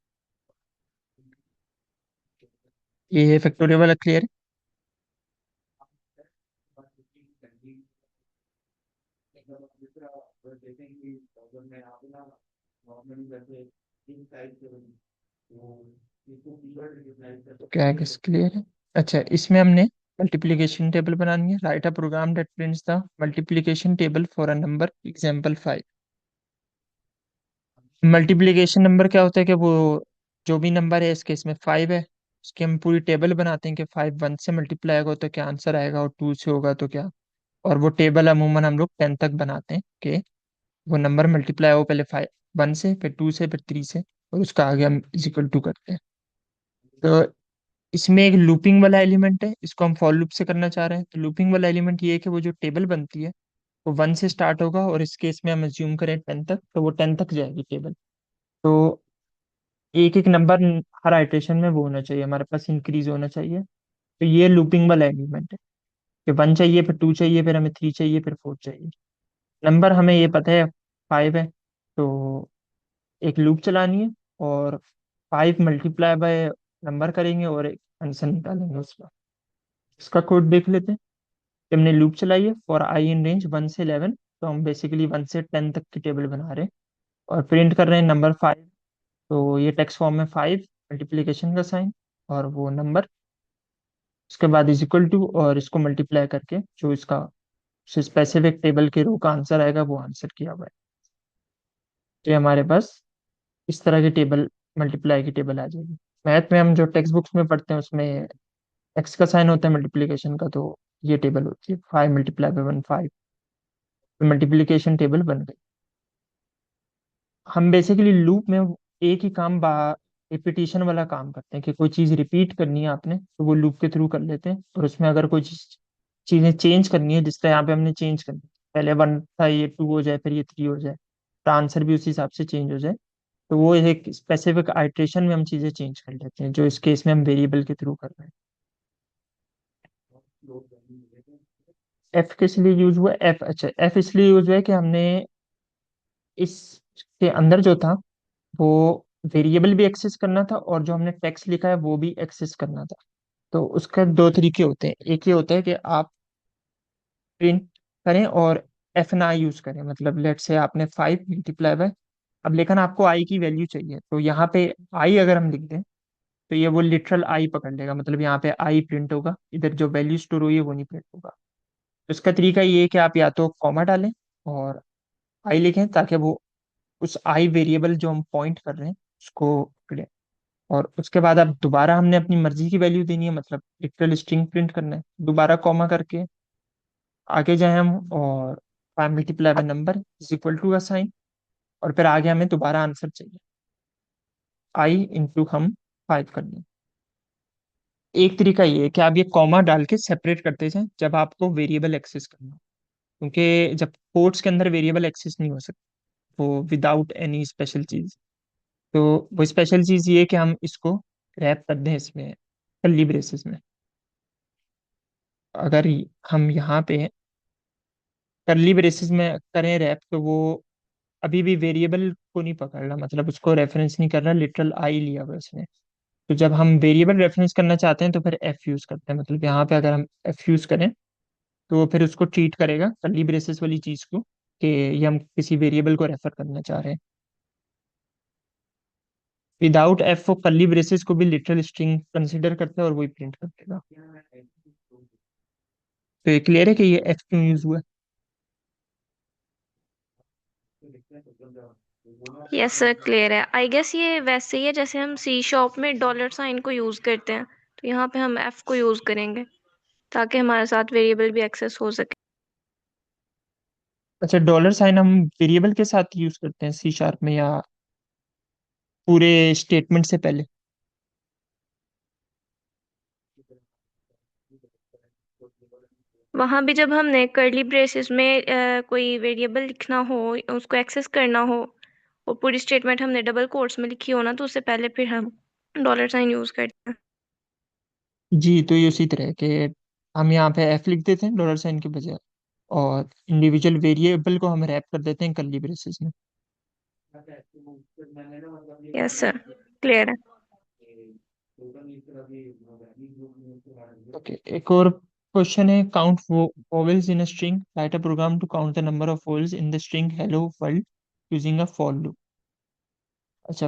S2: ये फैक्टोरियल वाला क्लियर है? तो क्या है, किस क्लियर है? अच्छा, इसमें हमने मल्टीप्लिकेशन टेबल बनानी है, write a program that prints the multiplication table for a number example 5। Multiplication number क्या होता है कि वो जो भी नंबर है, इस केस में फाइव है, उसकी हम पूरी टेबल बनाते हैं कि फाइव वन से मल्टीप्लाई होगा तो क्या आंसर आएगा, और टू से होगा तो क्या। और वो टेबल अमूमन हम लोग टेन तक बनाते हैं कि वो नंबर मल्टीप्लाई हो पहले फाइव वन से, फिर टू से, फिर थ्री से, और उसका आगे हम इज इक्वल टू करते हैं। तो इसमें एक लूपिंग वाला एलिमेंट है, इसको हम फॉर लूप से करना चाह रहे हैं। तो लूपिंग वाला एलिमेंट ये है कि वो जो टेबल बनती है वो वन से स्टार्ट होगा, और इस केस में हम अज्यूम करें टेन तक, तो वो टेन तक जाएगी टेबल। तो एक एक नंबर हर आइटरेशन में वो होना चाहिए, हमारे पास इंक्रीज होना चाहिए। तो ये लूपिंग वाला एलिमेंट है कि 1 चाहिए, फिर 2 चाहिए, फिर हमें 3 चाहिए, फिर 4 चाहिए। नंबर हमें ये पता है 5 है, तो एक लूप चलानी है और 5 मल्टीप्लाई बाय नंबर करेंगे और एक आंसर निकालेंगे उसका। इसका कोड देख लेते हैं। कि हमने लूप चलाई है फॉर आई इन रेंज 1 से 11, तो हम बेसिकली 1 से 10 तक की टेबल बना रहे हैं और प्रिंट कर रहे हैं नंबर 5। तो ये टेक्स्ट फॉर्म में 5 मल्टीप्लीकेशन का साइन और वो नंबर, उसके बाद इज इक्वल टू, और इसको मल्टीप्लाई करके जो इसका स्पेसिफिक टेबल के रो का आंसर आएगा वो आंसर किया हुआ है। तो ये हमारे पास इस तरह की टेबल, मल्टीप्लाई की टेबल आ जाएगी। मैथ में हम जो टेक्स्ट बुक्स में पढ़ते हैं उसमें एक्स का साइन होता है मल्टीप्लिकेशन का, तो ये टेबल होती है 5 × 1 5। मल्टीप्लिकेशन टेबल बन गई। हम बेसिकली लूप में एक ही काम रिपीटिशन वाला काम करते हैं कि कोई चीज़ रिपीट करनी है आपने तो वो लूप के थ्रू कर लेते हैं, और उसमें अगर कोई चीज़ें चेंज करनी है, जिस तरह यहाँ पे हमने चेंज करनी है, पहले 1 था ये 2 हो जाए, फिर ये 3 हो जाए, तो आंसर भी उस हिसाब से चेंज हो जाए। तो वो एक स्पेसिफिक आइट्रेशन में हम चीज़ें चेंज कर लेते हैं, जो इस केस में हम वेरिएबल के थ्रू कर रहे हैं। एफ किस लिए यूज हुआ? एफ, अच्छा, एफ इसलिए यूज हुआ है कि हमने इसके अंदर जो था वो वेरिएबल भी एक्सेस करना था, और जो हमने टेक्स्ट लिखा है वो भी एक्सेस करना था। तो उसका दो तरीके होते हैं। एक ये होता है कि आप प्रिंट करें और एफ ना यूज करें, मतलब लेट से आपने 5 × 5, अब लेकिन आपको आई की वैल्यू चाहिए, तो यहाँ पे आई अगर हम लिख दें तो ये वो लिटरल आई पकड़ लेगा, मतलब यहाँ पे आई प्रिंट होगा, इधर जो वैल्यू स्टोर हुई है वो नहीं प्रिंट होगा। तो इसका तरीका ये है कि आप या तो कॉमा डालें और आई लिखें, ताकि वो उस आई वेरिएबल जो हम पॉइंट कर रहे हैं उसको पकड़े। और उसके बाद अब दोबारा हमने अपनी मर्जी की वैल्यू देनी है, मतलब लिटरल स्ट्रिंग प्रिंट करना है, दोबारा कॉमा करके आगे जाए हम, और 5 × 1 नंबर इज इक्वल टू का साइन, और फिर आगे हमें दोबारा आंसर चाहिए, आई इंटू हम 5 कर दें। एक तरीका ये है कि आप ये कॉमा डाल के सेपरेट करते जाएं जब आपको वेरिएबल एक्सेस करना हो, क्योंकि जब कोट्स के अंदर वेरिएबल एक्सेस नहीं हो सकता वो विदाउट एनी स्पेशल चीज। तो वो स्पेशल चीज ये है कि हम इसको रैप कर दें इसमें कर्ली ब्रेसेस में। अगर हम यहाँ पे कर्ली ब्रेसेस में करें रैप, तो वो अभी भी वेरिएबल को नहीं पकड़ रहा, मतलब उसको रेफरेंस नहीं कर रहा, लिटरल आई लिया हुआ है उसने। तो जब हम वेरिएबल रेफरेंस करना चाहते हैं तो फिर एफ यूज करते हैं, मतलब यहाँ पे अगर हम एफ यूज करें तो वो फिर उसको ट्रीट करेगा कर्ली ब्रेसेस वाली चीज को, कि ये हम किसी वेरिएबल को रेफर करना चाह रहे हैं। विदाउट एफ वो कर्ली ब्रेसेस को भी लिटरल स्ट्रिंग कंसिडर करता है और वही प्रिंट कर देगा। तो ये क्लियर है कि ये एफ क्यों यूज हुआ
S1: यस सर, क्लियर है। आई गेस ये वैसे ही है जैसे हम सी शॉप में डॉलर साइन को यूज करते हैं, तो यहाँ पे हम एफ को यूज करेंगे ताकि हमारे साथ वेरिएबल भी एक्सेस हो सके।
S2: अच्छा, डॉलर साइन हम वेरिएबल के साथ यूज करते हैं C# में, या पूरे स्टेटमेंट से पहले?
S1: वहां भी जब हमने कर्ली ब्रेसेस में कोई वेरिएबल लिखना हो, उसको एक्सेस करना हो, और पूरी स्टेटमेंट हमने डबल कोट्स में लिखी हो ना, तो उससे पहले फिर हम डॉलर साइन यूज करते हैं।
S2: जी, तो ये उसी तरह के हम यहाँ पे एफ लिख देते हैं डॉलर साइन के बजाय, और इंडिविजुअल वेरिएबल को हम रैप कर देते हैं कर्ली ब्रेसेस में।
S1: यस सर, क्लियर है।
S2: ओके, एक और क्वेश्चन है, count vowels in a string, write a program to count the number of vowels in the string hello world using a for loop. अच्छा,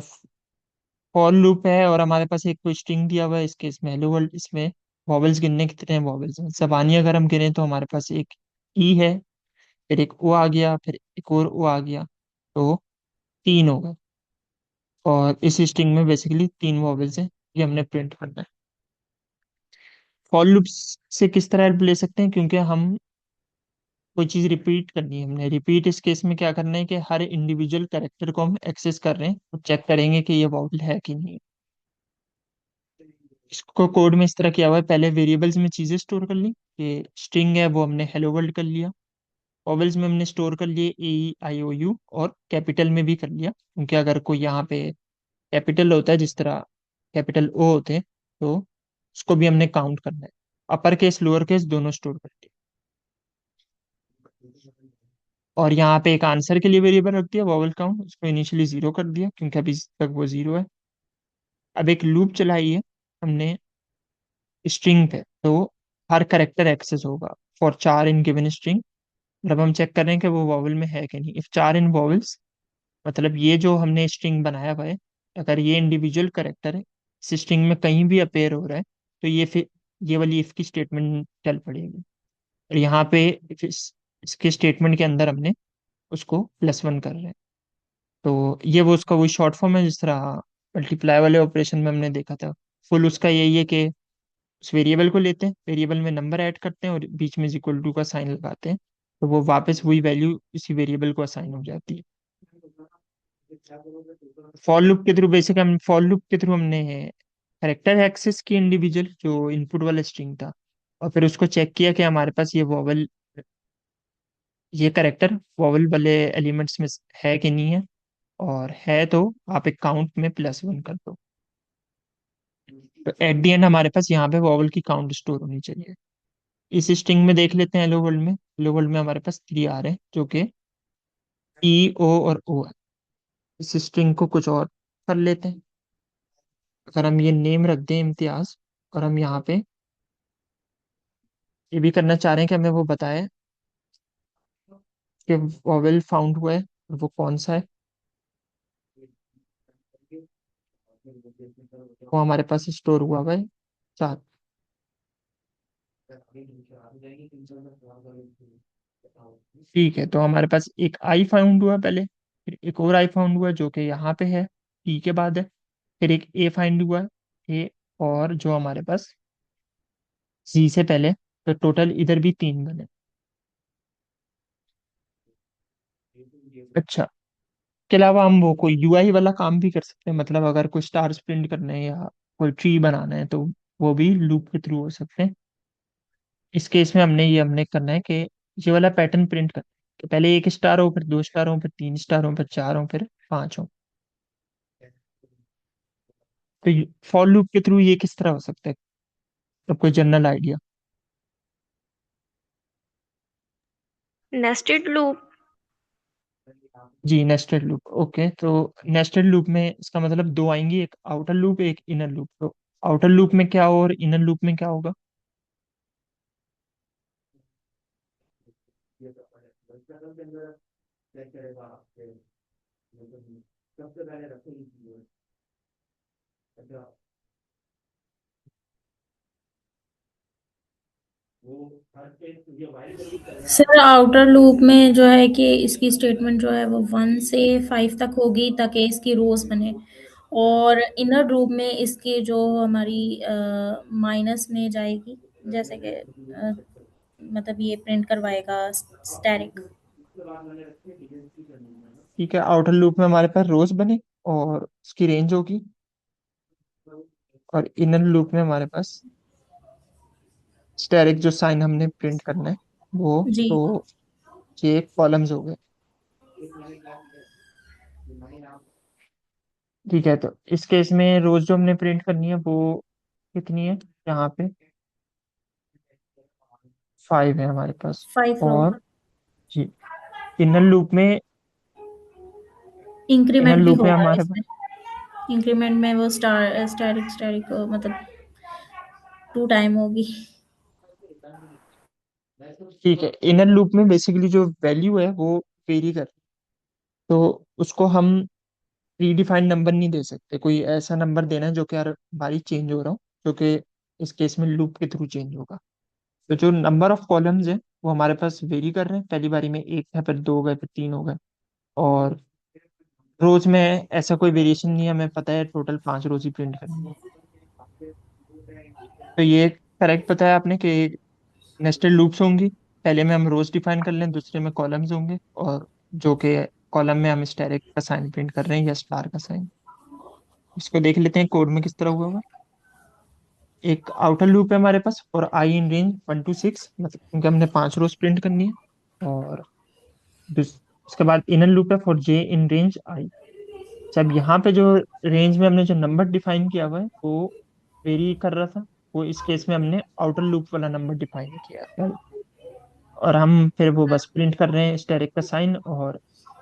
S2: for loop है और हमारे पास एक कोई स्ट्रिंग दिया हुआ है, इस केस में हेलो वर्ल्ड, इसमें वॉवेल्स गिनने कितने वॉवेल्स हैं, जबानी अगर हम गिने तो हमारे पास एक ई है, फिर एक ओ आ गया, फिर एक और ओ आ गया, तो 3 हो गए। और इस स्ट्रिंग में बेसिकली 3 वॉवेल्स हैं, ये हमने प्रिंट करना है। फॉर लूप से किस तरह हेल्प ले सकते हैं, क्योंकि हम कोई चीज रिपीट करनी है, हमने रिपीट इस केस में क्या करना है कि हर इंडिविजुअल कैरेक्टर को हम एक्सेस कर रहे हैं और चेक करेंगे कि ये वॉवेल है कि नहीं। इसको कोड में इस तरह किया हुआ है, पहले वेरिएबल्स में चीजें स्टोर कर ली, कि स्ट्रिंग है वो हमने हेलो वर्ल्ड कर लिया, वॉवेल्स में हमने स्टोर कर लिए A E I O U, और कैपिटल में भी कर लिया, क्योंकि अगर कोई यहाँ पे कैपिटल होता है जिस तरह कैपिटल O होते हैं, तो उसको भी हमने काउंट करना है। अपर केस लोअर केस दोनों स्टोर कर दिए। और यहाँ पे एक आंसर के लिए वेरिएबल रख दिया वॉवल काउंट, उसको इनिशियली 0 कर दिया क्योंकि अभी तक वो 0 है। अब एक लूप चलाई है हमने स्ट्रिंग पे, तो हर करेक्टर एक्सेस होगा फॉर चार इन गिवन स्ट्रिंग। मतलब हम चेक कर रहे हैं कि वो वॉवल में है कि नहीं। इफ चार इन वॉवल्स, मतलब ये जो हमने स्ट्रिंग बनाया हुआ है, अगर ये इंडिविजुअल करेक्टर है इस स्ट्रिंग में कहीं भी अपेयर हो रहा है, तो ये फिर ये वाली इफ की स्टेटमेंट चल पड़ेगी। और यहाँ पे इसके स्टेटमेंट के अंदर हमने उसको +1 कर रहे हैं। तो ये वो उसका वही शॉर्ट फॉर्म है जिस तरह मल्टीप्लाई वाले ऑपरेशन में हमने देखा था। फुल उसका यही है कि उस वेरिएबल को लेते हैं, वेरिएबल में नंबर ऐड करते हैं और बीच में इक्वल टू का साइन लगाते हैं, तो वो वापस वही वैल्यू इसी वेरिएबल को असाइन हो जाती है। फॉर लूप के थ्रू बेसिक हम फॉर लूप के थ्रू हमने करेक्टर एक्सेस की इंडिविजुअल जो इनपुट वाला स्ट्रिंग था, और फिर उसको चेक किया कि हमारे पास ये वॉवल, ये करेक्टर वॉवल वाले एलिमेंट्स में है कि नहीं है, और है तो आप एक काउंट में +1 कर दो। तो एट दी एंड हमारे पास यहाँ पे वॉवल की काउंट स्टोर होनी चाहिए। इस स्ट्रिंग में देख लेते हैं, हेलो वर्ल्ड में हमारे पास 3 आ रहे हैं जो कि E O और O है। इस स्ट्रिंग को कुछ और कर लेते हैं। अगर हम ये नेम रख दें इम्तियाज, और हम यहाँ पे ये भी करना चाह रहे हैं कि हमें वो बताए कि वॉवेल फाउंड हुआ है और वो कौन सा है, वो हमारे पास स्टोर हुआ है 4। ठीक है, तो हमारे पास एक आई फाउंड हुआ पहले, फिर एक और आई फाउंड हुआ जो कि यहाँ पे है, टी के बाद है, फिर एक ए फाइंड हुआ है, ए, और जो हमारे पास जी से पहले, तो टोटल इधर भी 3 बने। अच्छा, के अलावा हम वो कोई यूआई वाला काम भी कर सकते हैं, मतलब अगर कोई स्टार्स प्रिंट करने हैं या कोई ट्री बनाना है तो वो भी लूप के थ्रू हो सकते हैं। इस केस में हमने करना है कि ये वाला पैटर्न प्रिंट करना है कि पहले एक स्टार हो, फिर 2 स्टार हो, फिर 3 स्टार हो, फिर 4 हो, फिर 5 हो। तो फॉर लूप के थ्रू ये किस तरह हो सकता है, तो कोई जनरल आइडिया?
S1: Nested loop.
S2: जी, नेस्टेड लूप। ओके, तो नेस्टेड लूप में इसका मतलब दो आएंगी, एक आउटर लूप एक इनर लूप। तो आउटर लूप में क्या होगा और इनर लूप में क्या होगा?
S3: सर आउटर लूप में जो है कि इसकी स्टेटमेंट जो है वो 1 से 5 तक होगी ताकि इसकी रोज बने, और इनर लूप में इसकी जो हमारी माइनस में जाएगी, जैसे कि मतलब ये प्रिंट करवाएगा स्टैरिक।
S2: ठीक है, आउटर लूप में हमारे पास रोज बने और उसकी रेंज होगी, और इनर लूप में हमारे पास स्टैरिक जो साइन हमने प्रिंट करना है वो।
S3: जी।
S2: तो ये कॉलम्स हो गए। ठीक है, तो इस केस में रोज जो हमने प्रिंट करनी है वो कितनी है? यहाँ पे 5 है हमारे पास।
S3: 5 रो।
S2: और जी, इनर लूप में इनर
S3: इंक्रीमेंट भी
S2: लूप में
S3: होगा
S2: हमारे पास,
S3: इसमें। इंक्रीमेंट में वो स्टैरिक स्टैरिक मतलब 2 टाइम होगी।
S2: ठीक है, इनर लूप में बेसिकली जो वैल्यू है वो वेरी कर, तो उसको हम प्रीडिफाइंड नंबर नहीं दे सकते, कोई ऐसा नंबर देना है जो कि हर बारी चेंज हो रहा हो, जो कि इस केस में लूप के थ्रू चेंज होगा। तो जो नंबर ऑफ कॉलम्स है वो हमारे पास वेरी कर रहे हैं, पहली बारी में एक था, फिर 2 हो गए, फिर 3 हो गए। और रोज में ऐसा कोई वेरिएशन नहीं है, हमें पता है टोटल 5 रोज ही प्रिंट करनी है। तो ये करेक्ट पता है आपने कि नेस्टेड लूप्स होंगी, पहले में हम रोज डिफाइन कर लें, दूसरे में कॉलम्स होंगे, और जो कि कॉलम में हम स्टैरिक का साइन प्रिंट कर रहे हैं या स्टार का साइन। इसको देख लेते हैं कोड में किस तरह हुआ होगा। एक आउटर लूप है हमारे पास और आई इन रेंज 1 to 6, मतलब क्योंकि हमने 5 रोज प्रिंट करनी है, और उसके बाद इनर लूप है for J in range I. जब यहाँ पे जो रेंज में हमने जो नंबर डिफाइन किया हुआ है वो वेरी कर रहा था, वो इस केस में हमने आउटर लूप वाला नंबर डिफाइन किया है। और हम फिर वो बस प्रिंट कर रहे हैं स्टैटिक का साइन, और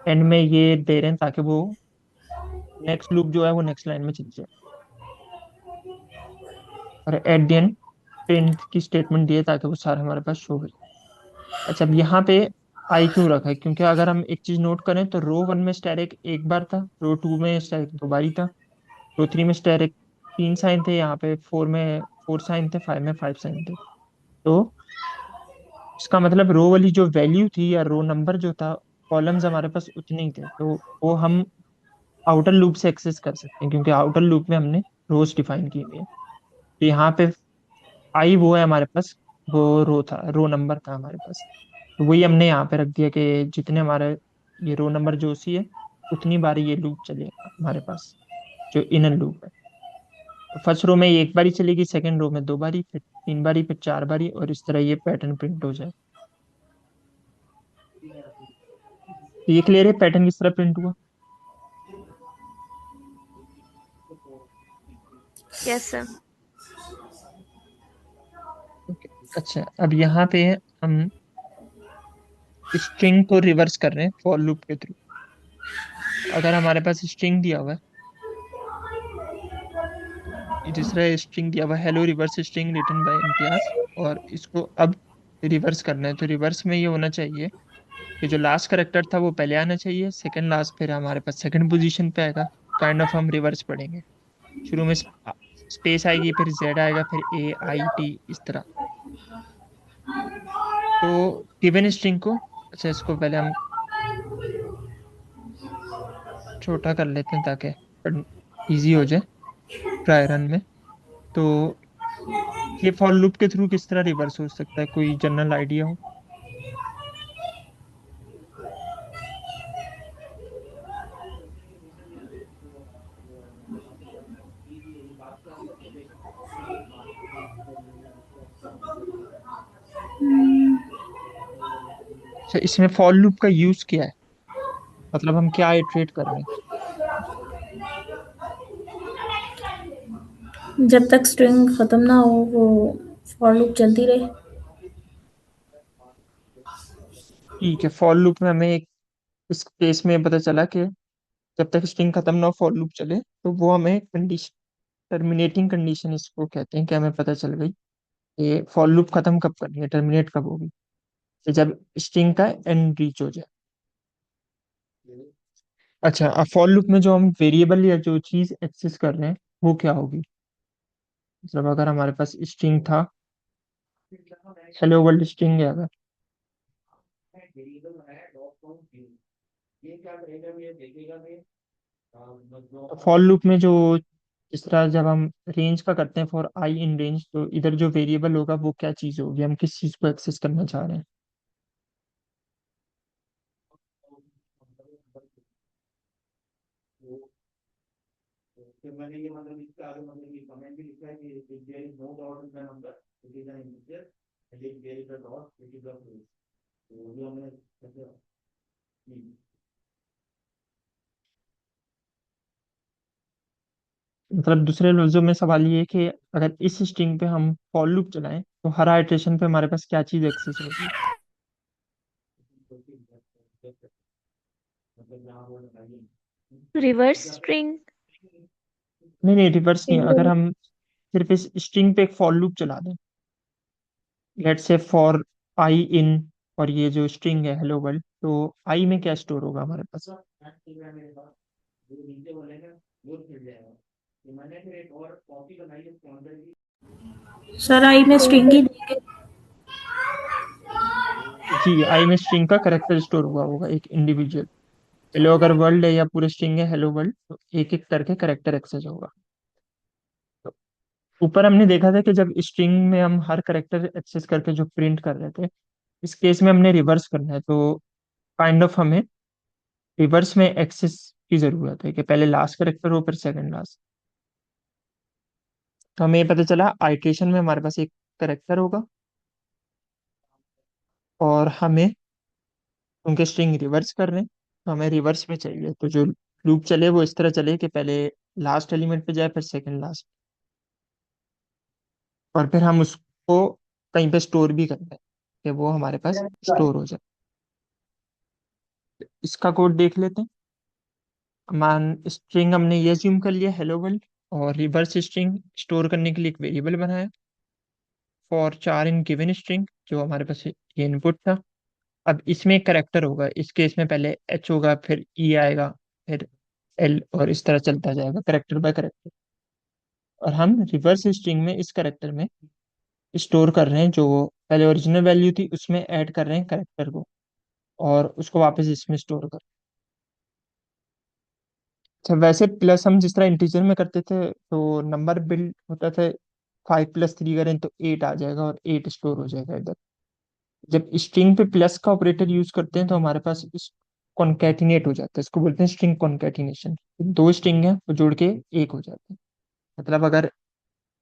S2: एंड में ये दे रहे हैं ताकि वो नेक्स्ट लूप जो है वो नेक्स्ट लाइन में चल जाए। और एट द एंड प्रिंट की स्टेटमेंट दी है ताकि वो सारा हमारे पास शो हो जाए। अच्छा, अब यहाँ पे आई क्यों रखा है? क्योंकि अगर हम एक चीज नोट करें तो रो वन में स्टैटिक एक बार था, रो टू में स्टैटिक दो बार ही था, रो थ्री में स्टैटिक तीन साइन थे, यहाँ पे फोर में फोर साइन थे, फाइव में फाइव साइन थे। तो इसका मतलब रो वाली जो वैल्यू थी या रो नंबर जो था, कॉलम्स हमारे पास उतने ही थे, तो वो हम आउटर लूप से एक्सेस कर सकते हैं क्योंकि आउटर लूप में हमने रोज डिफाइन की हुई है। तो यहाँ पे आई वो है हमारे पास, वो रो था, रो नंबर था हमारे पास। तो वही हमने यहाँ पे रख दिया कि जितने हमारे ये रो नंबर जो सी है उतनी बार ये लूप चलेगा हमारे पास, जो इनर लूप है। तो फर्स्ट रो में ये एक बारी चलेगी, सेकंड रो में दो बारी, फिर तीन बारी, फिर चार बारी, और इस तरह ये पैटर्न प्रिंट हो जाए। तो ये क्लियर है पैटर्न किस तरह प्रिंट हुआ?
S1: Yes sir.
S2: Okay. अच्छा, अब यहाँ पे हम स्ट्रिंग को रिवर्स कर रहे हैं फॉर लूप के थ्रू। अगर हमारे पास स्ट्रिंग दिया हुआ है, ये दूसरा स्ट्रिंग दिया हुआ है, hello reverse string written by Imtiaz, और इसको अब रिवर्स करना है। तो रिवर्स में ये होना चाहिए कि जो लास्ट करेक्टर था वो पहले आना चाहिए, सेकंड लास्ट फिर हमारे पास सेकंड पोजीशन पे आएगा। काइंड ऑफ हम रिवर्स पढ़ेंगे। शुरू में स्पेस आएगी, फिर जेड आएगा, फिर ए आई टी, इस तरह। तो गिवन स्ट्रिंग को, अच्छा इसको पहले हम छोटा कर लेते हैं ताकि इजी हो जाए ट्राई रन में। तो ये फॉर लूप के थ्रू किस तरह रिवर्स हो सकता है, कोई जनरल आइडिया हो? अच्छा, इसमें फॉर लूप का यूज क्या है, मतलब हम क्या इटरेट कर रहे हैं?
S3: जब तक स्ट्रिंग खत्म ना हो वो फॉर लूप चलती रहे।
S2: ठीक है, फॉर लूप में हमें एक इस केस में पता चला कि जब तक स्ट्रिंग खत्म ना हो फॉर लूप चले, तो वो हमें कंडीशन, टर्मिनेटिंग कंडीशन इसको कहते हैं, कि हमें पता चल गई कि फॉर लूप खत्म कब करनी है, टर्मिनेट कब होगी, तो जब स्ट्रिंग का एंड रीच हो जाए। अच्छा, अब फॉर लूप में जो हम वेरिएबल या जो चीज एक्सेस कर रहे हैं वो क्या होगी? मतलब अगर हमारे पास स्ट्रिंग था, हेलो वर्ल्ड स्ट्रिंग है अगर, तो फॉर लूप में जो इस तरह जब हम रेंज का करते हैं फॉर आई इन रेंज, तो इधर जो वेरिएबल होगा वो क्या चीज होगी, हम किस चीज को एक्सेस करना चाह रहे हैं? मतलब दूसरे लफ्जों में सवाल ये है कि अगर इस स्ट्रिंग पे हम फॉर लूप चलाएं तो हर आइटरेशन पे हमारे पास क्या चीज एक्सेस होगी?
S1: Reverse string.
S2: नहीं नहीं, रिवर्स नहीं, अगर हम सिर्फ इस स्ट्रिंग पे एक फॉर लूप चला दें, लेट्स से फॉर आई इन, और ये जो स्ट्रिंग है हेलो वर्ल्ड, तो आई में क्या स्टोर होगा हमारे पास?
S3: सर आई में स्ट्रिंग ही देंगे।
S2: जी, आई में स्ट्रिंग का करेक्टर स्टोर हुआ होगा, एक इंडिविजुअल। हेलो अगर वर्ल्ड है या पूरे स्ट्रिंग है हेलो वर्ल्ड, तो एक एक करके करेक्टर एक्सेस होगा। तो ऊपर हमने देखा था कि जब स्ट्रिंग में हम हर करेक्टर एक्सेस करके जो प्रिंट कर रहे थे, इस केस में हमने रिवर्स करना है, तो काइंड ऑफ हमें रिवर्स में एक्सेस की जरूरत है कि पहले लास्ट करेक्टर हो फिर सेकंड लास्ट। तो हमें ये पता चला आइट्रेशन में हमारे पास एक करेक्टर होगा, और हमें क्योंकि स्ट्रिंग रिवर्स कर रहे हैं तो हमें रिवर्स में चाहिए, तो जो लूप चले वो इस तरह चले कि पहले लास्ट एलिमेंट पे जाए फिर सेकंड लास्ट, और फिर हम उसको कहीं पे स्टोर भी करते हैं कि वो हमारे पास स्टोर हो जाए। इसका कोड देख लेते हैं। मान स्ट्रिंग हमने ये अज्यूम कर लिया हेलो वर्ल्ड, और रिवर्स स्ट्रिंग स्टोर करने के लिए एक वेरिएबल बनाया फॉर चार इन गिवन स्ट्रिंग, जो हमारे पास ये इनपुट था। अब इसमें एक करेक्टर होगा, इस केस में पहले एच होगा फिर ई आएगा फिर एल, और इस तरह चलता जाएगा करेक्टर बाय करेक्टर। और हम रिवर्स स्ट्रिंग में इस करेक्टर में स्टोर कर रहे हैं जो पहले ओरिजिनल वैल्यू थी उसमें ऐड कर रहे हैं करेक्टर को, और उसको वापस इसमें स्टोर कर। अच्छा, वैसे प्लस हम जिस तरह इंटीजर में करते थे तो नंबर बिल्ड होता था, 5 + 3 करें तो 8 आ जाएगा और 8 स्टोर हो जाएगा इधर। जब स्ट्रिंग पे प्लस का ऑपरेटर यूज करते हैं तो हमारे पास इस कॉन्कैटिनेट हो जाता है, इसको बोलते हैं स्ट्रिंग कॉन्कैटिनेशन। दो स्ट्रिंग है वो जोड़ के एक हो जाते हैं। मतलब अगर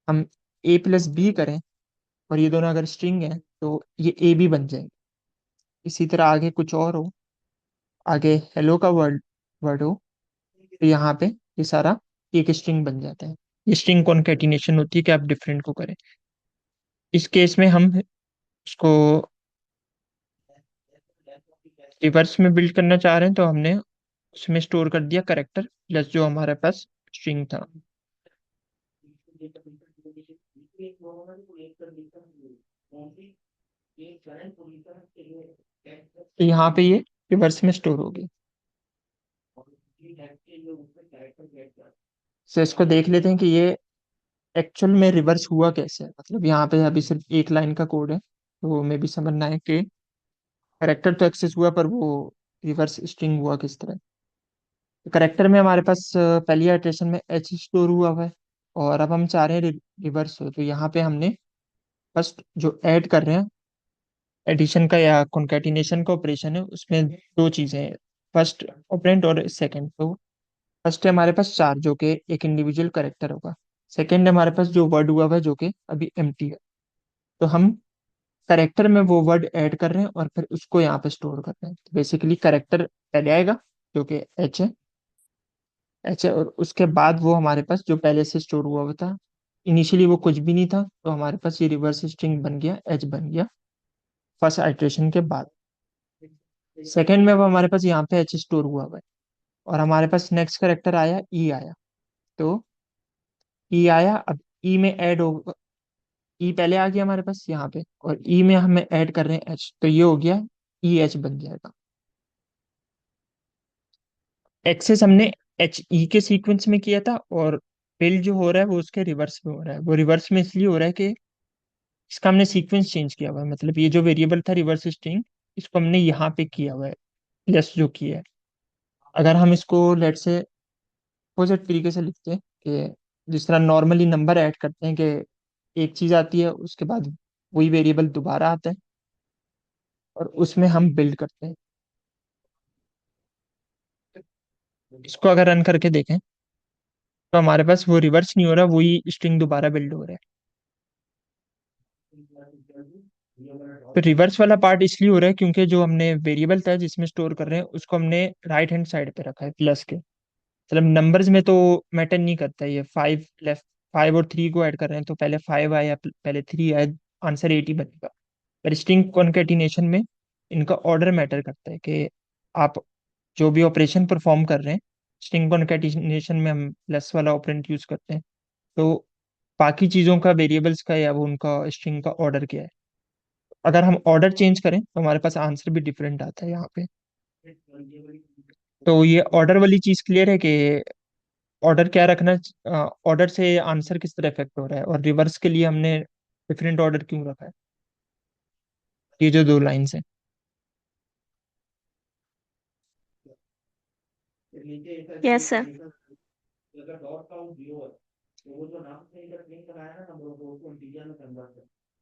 S2: हम A + B करें और ये दोनों अगर स्ट्रिंग है तो ये AB बन जाएंगे। इसी तरह आगे कुछ और हो, आगे हेलो का वर्ड वर्ड हो, तो यहाँ पे ये सारा एक स्ट्रिंग बन जाता है। ये स्ट्रिंग कॉन्कैटिनेशन होती है कि आप डिफरेंट को करें। इस केस में हम इसको रिवर्स में बिल्ड करना चाह रहे हैं तो हमने उसमें स्टोर कर दिया करेक्टर प्लस जो हमारे पास स्ट्रिंग था। तो यहाँ पे ये रिवर्स में स्टोर हो गई। तो इसको देख लेते हैं कि ये एक्चुअल में रिवर्स हुआ कैसे है। मतलब यहाँ पे अभी सिर्फ एक लाइन का कोड है, तो मे भी समझना है कि करेक्टर तो एक्सेस हुआ पर वो रिवर्स स्ट्रिंग हुआ किस तरह। तो करेक्टर में हमारे पास पहली इटरेशन में एच स्टोर हुआ है, और अब हम चाह रहे हैं रिवर्स हो, तो यहाँ पे हमने फर्स्ट जो ऐड कर रहे हैं एडिशन का या कॉन्कैटिनेशन का ऑपरेशन है उसमें दो चीजें हैं, फर्स्ट ऑपरेंड और सेकंड। तो फर्स्ट है हमारे पास चार जो कि एक इंडिविजुअल करेक्टर होगा। सेकंड है हमारे पास जो वर्ड हुआ है जो कि अभी एम्प्टी है। तो हम करेक्टर में वो वर्ड ऐड कर रहे हैं और फिर उसको यहाँ पे स्टोर कर रहे हैं। तो बेसिकली करेक्टर पहले आएगा जो कि एच है, और उसके बाद वो हमारे पास जो पहले से स्टोर हुआ हुआ था, इनिशियली वो कुछ भी नहीं था तो हमारे पास ये रिवर्स स्ट्रिंग बन गया, एच बन गया फर्स्ट आइट्रेशन के बाद। सेकंड में वो हमारे पास यहाँ पे एच स्टोर हुआ हुआ है, और हमारे पास नेक्स्ट करेक्टर आया ई आया। तो ई आया, अब ई में ऐड हो, ई पहले आ गया हमारे पास यहाँ पे, और ई में हमें ऐड कर रहे हैं एच, तो ये हो गया ई एच बन जाएगा। एक्सेस हमने एच ई के सीक्वेंस में किया था, और बिल जो हो रहा है वो उसके रिवर्स में हो रहा है। वो रिवर्स में इसलिए हो रहा है कि इसका हमने सीक्वेंस चेंज किया हुआ है। मतलब ये जो वेरिएबल था रिवर्स स्ट्रिंग, इसको हमने यहाँ पे किया हुआ है, प्लस जो किया है। अगर हम इसको लेट से अपोजिट तरीके से लिखते हैं कि जिस तरह नॉर्मली नंबर ऐड करते हैं कि एक चीज आती है उसके बाद वही वेरिएबल दोबारा आता है, और उसमें हम बिल्ड करते हैं। इसको अगर रन करके देखें तो हमारे पास वो रिवर्स नहीं हो रहा, वही स्ट्रिंग दोबारा बिल्ड हो रहा है। तो रिवर्स वाला पार्ट इसलिए हो रहा है क्योंकि जो हमने वेरिएबल था जिसमें स्टोर कर रहे हैं उसको हमने राइट हैंड साइड पे रखा है प्लस के। मतलब नंबर्स में तो मैटर नहीं करता, ये 5 और 3 को ऐड कर रहे हैं तो पहले 5 आया पहले 3 आया, आंसर 8 ही बनेगा। पर स्ट्रिंग कॉन्केटिनेशन में इनका ऑर्डर मैटर करता है कि आप जो भी ऑपरेशन परफॉर्म कर रहे हैं, स्ट्रिंग कॉन्केटिनेशन में हम प्लस वाला ऑपरेंड यूज करते हैं, तो बाकी चीजों का वेरिएबल्स का या वो उनका स्ट्रिंग का ऑर्डर क्या है। अगर हम ऑर्डर चेंज करें तो हमारे पास आंसर भी डिफरेंट आता है यहाँ पे। तो ये ऑर्डर वाली चीज क्लियर है कि ऑर्डर क्या रखना, ऑर्डर से आंसर किस तरह इफेक्ट हो रहा है, और रिवर्स के लिए हमने डिफरेंट ऑर्डर क्यों रखा है। ये जो दो लाइंस हैं।
S1: Yes sir.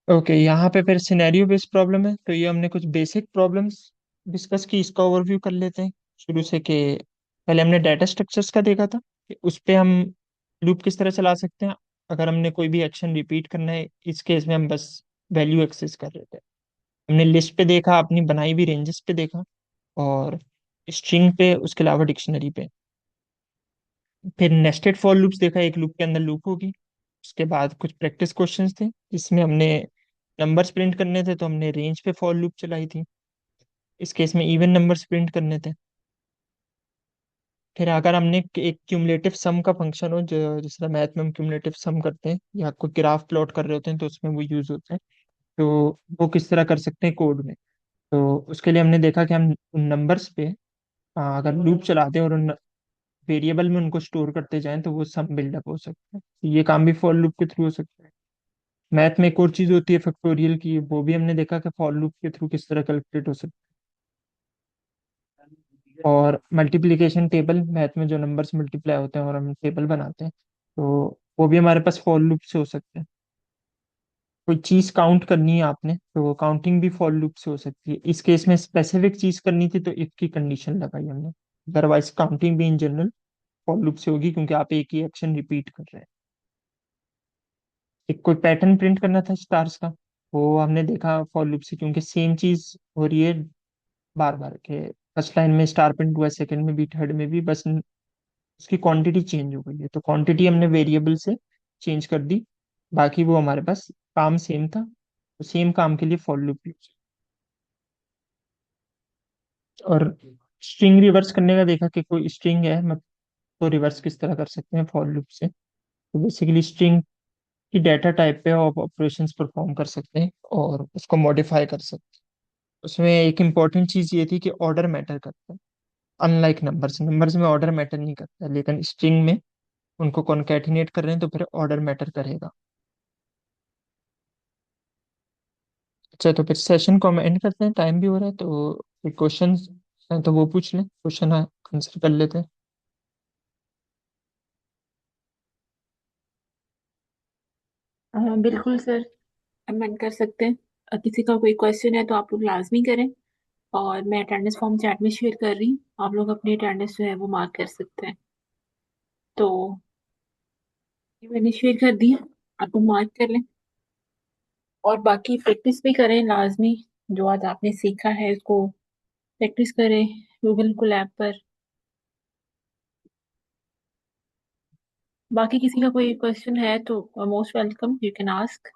S2: ओके, यहाँ पे फिर सिनेरियो बेस्ड प्रॉब्लम है, तो ये हमने कुछ बेसिक प्रॉब्लम्स डिस्कस की, इसका ओवरव्यू कर लेते हैं शुरू से। कि पहले हमने डाटा स्ट्रक्चर्स का देखा था कि उस पे हम लूप किस तरह चला सकते हैं अगर हमने कोई भी एक्शन रिपीट करना है। इस केस में हम बस वैल्यू एक्सेस कर रहे थे। हमने लिस्ट पे देखा, अपनी बनाई हुई रेंजेस पे देखा, और स्ट्रिंग पे, उसके अलावा डिक्शनरी पे। फिर नेस्टेड फॉर लूप्स देखा, एक लूप के अंदर लूप होगी। उसके बाद कुछ प्रैक्टिस क्वेश्चंस थे जिसमें हमने नंबर्स प्रिंट करने थे, तो हमने रेंज पे फॉर लूप चलाई थी। इस केस में इवन नंबर्स प्रिंट करने थे। फिर अगर हमने एक क्यूमुलेटिव सम का फंक्शन हो, जो जिस तरह मैथ में हम क्यूमुलेटिव सम करते हैं या कोई ग्राफ प्लॉट कर रहे होते हैं तो उसमें वो यूज होता है, तो वो किस तरह कर सकते हैं कोड में। तो उसके लिए हमने देखा कि हम उन नंबर्स पे अगर लूप चलाते हैं और उन वेरिएबल में उनको स्टोर करते जाएं तो वो सम बिल्डअप हो सकता है। तो ये काम भी फॉर लूप के थ्रू हो सकता है। मैथ में एक और चीज होती है फैक्टोरियल की, वो भी हमने देखा कि फॉर लूप के थ्रू किस तरह कैलकुलेट हो सकता है। और मल्टीप्लिकेशन टेबल, मैथ में जो नंबर्स मल्टीप्लाई होते हैं और हम टेबल बनाते हैं, तो वो भी हमारे पास फॉर लूप से हो सकते हैं। कोई चीज काउंट करनी है आपने, तो वो काउंटिंग भी फॉर लूप से हो सकती है। इस केस में स्पेसिफिक चीज करनी थी तो इफ की कंडीशन लगाई हमने। अदरवाइज काउंटिंग भी इन जनरल फॉर लूप से होगी, क्योंकि आप एक ही एक्शन रिपीट कर रहे हैं। एक कोई पैटर्न प्रिंट करना था स्टार्स का, वो हमने देखा फॉर लूप से, क्योंकि सेम चीज हो रही है बार बार के। फर्स्ट लाइन में स्टार प्रिंट हुआ है, सेकंड में भी, थर्ड में भी, बस उसकी क्वांटिटी चेंज हो गई है, तो क्वांटिटी हमने वेरिएबल से चेंज कर दी। बाकी वो हमारे पास काम सेम था, तो सेम काम के लिए फॉर लूप यूज। और स्ट्रिंग रिवर्स करने का देखा कि कोई स्ट्रिंग है मतलब, तो रिवर्स किस तरह कर सकते हैं फॉर लूप से। तो बेसिकली स्ट्रिंग की डाटा टाइप पे आप ऑपरेशंस परफॉर्म कर सकते हैं और उसको मॉडिफाई कर सकते हैं। उसमें एक इम्पॉर्टेंट चीज ये थी कि ऑर्डर मैटर करता है। अनलाइक नंबर्स, नंबर्स में ऑर्डर मैटर नहीं करता, लेकिन स्ट्रिंग में उनको कॉन्कैटिनेट कर रहे हैं तो फिर ऑर्डर मैटर करेगा। अच्छा, तो फिर सेशन को हम एंड करते हैं, टाइम भी हो रहा है। तो क्वेश्चन हैं तो वो पूछ लें, क्वेश्चन आंसर कर लेते हैं।
S4: बिल्कुल सर, अमेंड कर सकते हैं। किसी का कोई क्वेश्चन है तो आप लोग लाजमी करें। और मैं अटेंडेंस फॉर्म चैट में शेयर कर रही हूँ, आप लोग अपनी अटेंडेंस जो है वो मार्क कर सकते हैं। तो ये मैंने शेयर कर दी है, आप लोग मार्क कर लें। और बाकी प्रैक्टिस भी करें लाजमी। जो आज आपने सीखा है इसको प्रैक्टिस करें गूगल कोलैब पर। बाकी किसी का कोई क्वेश्चन है तो most welcome, you can ask.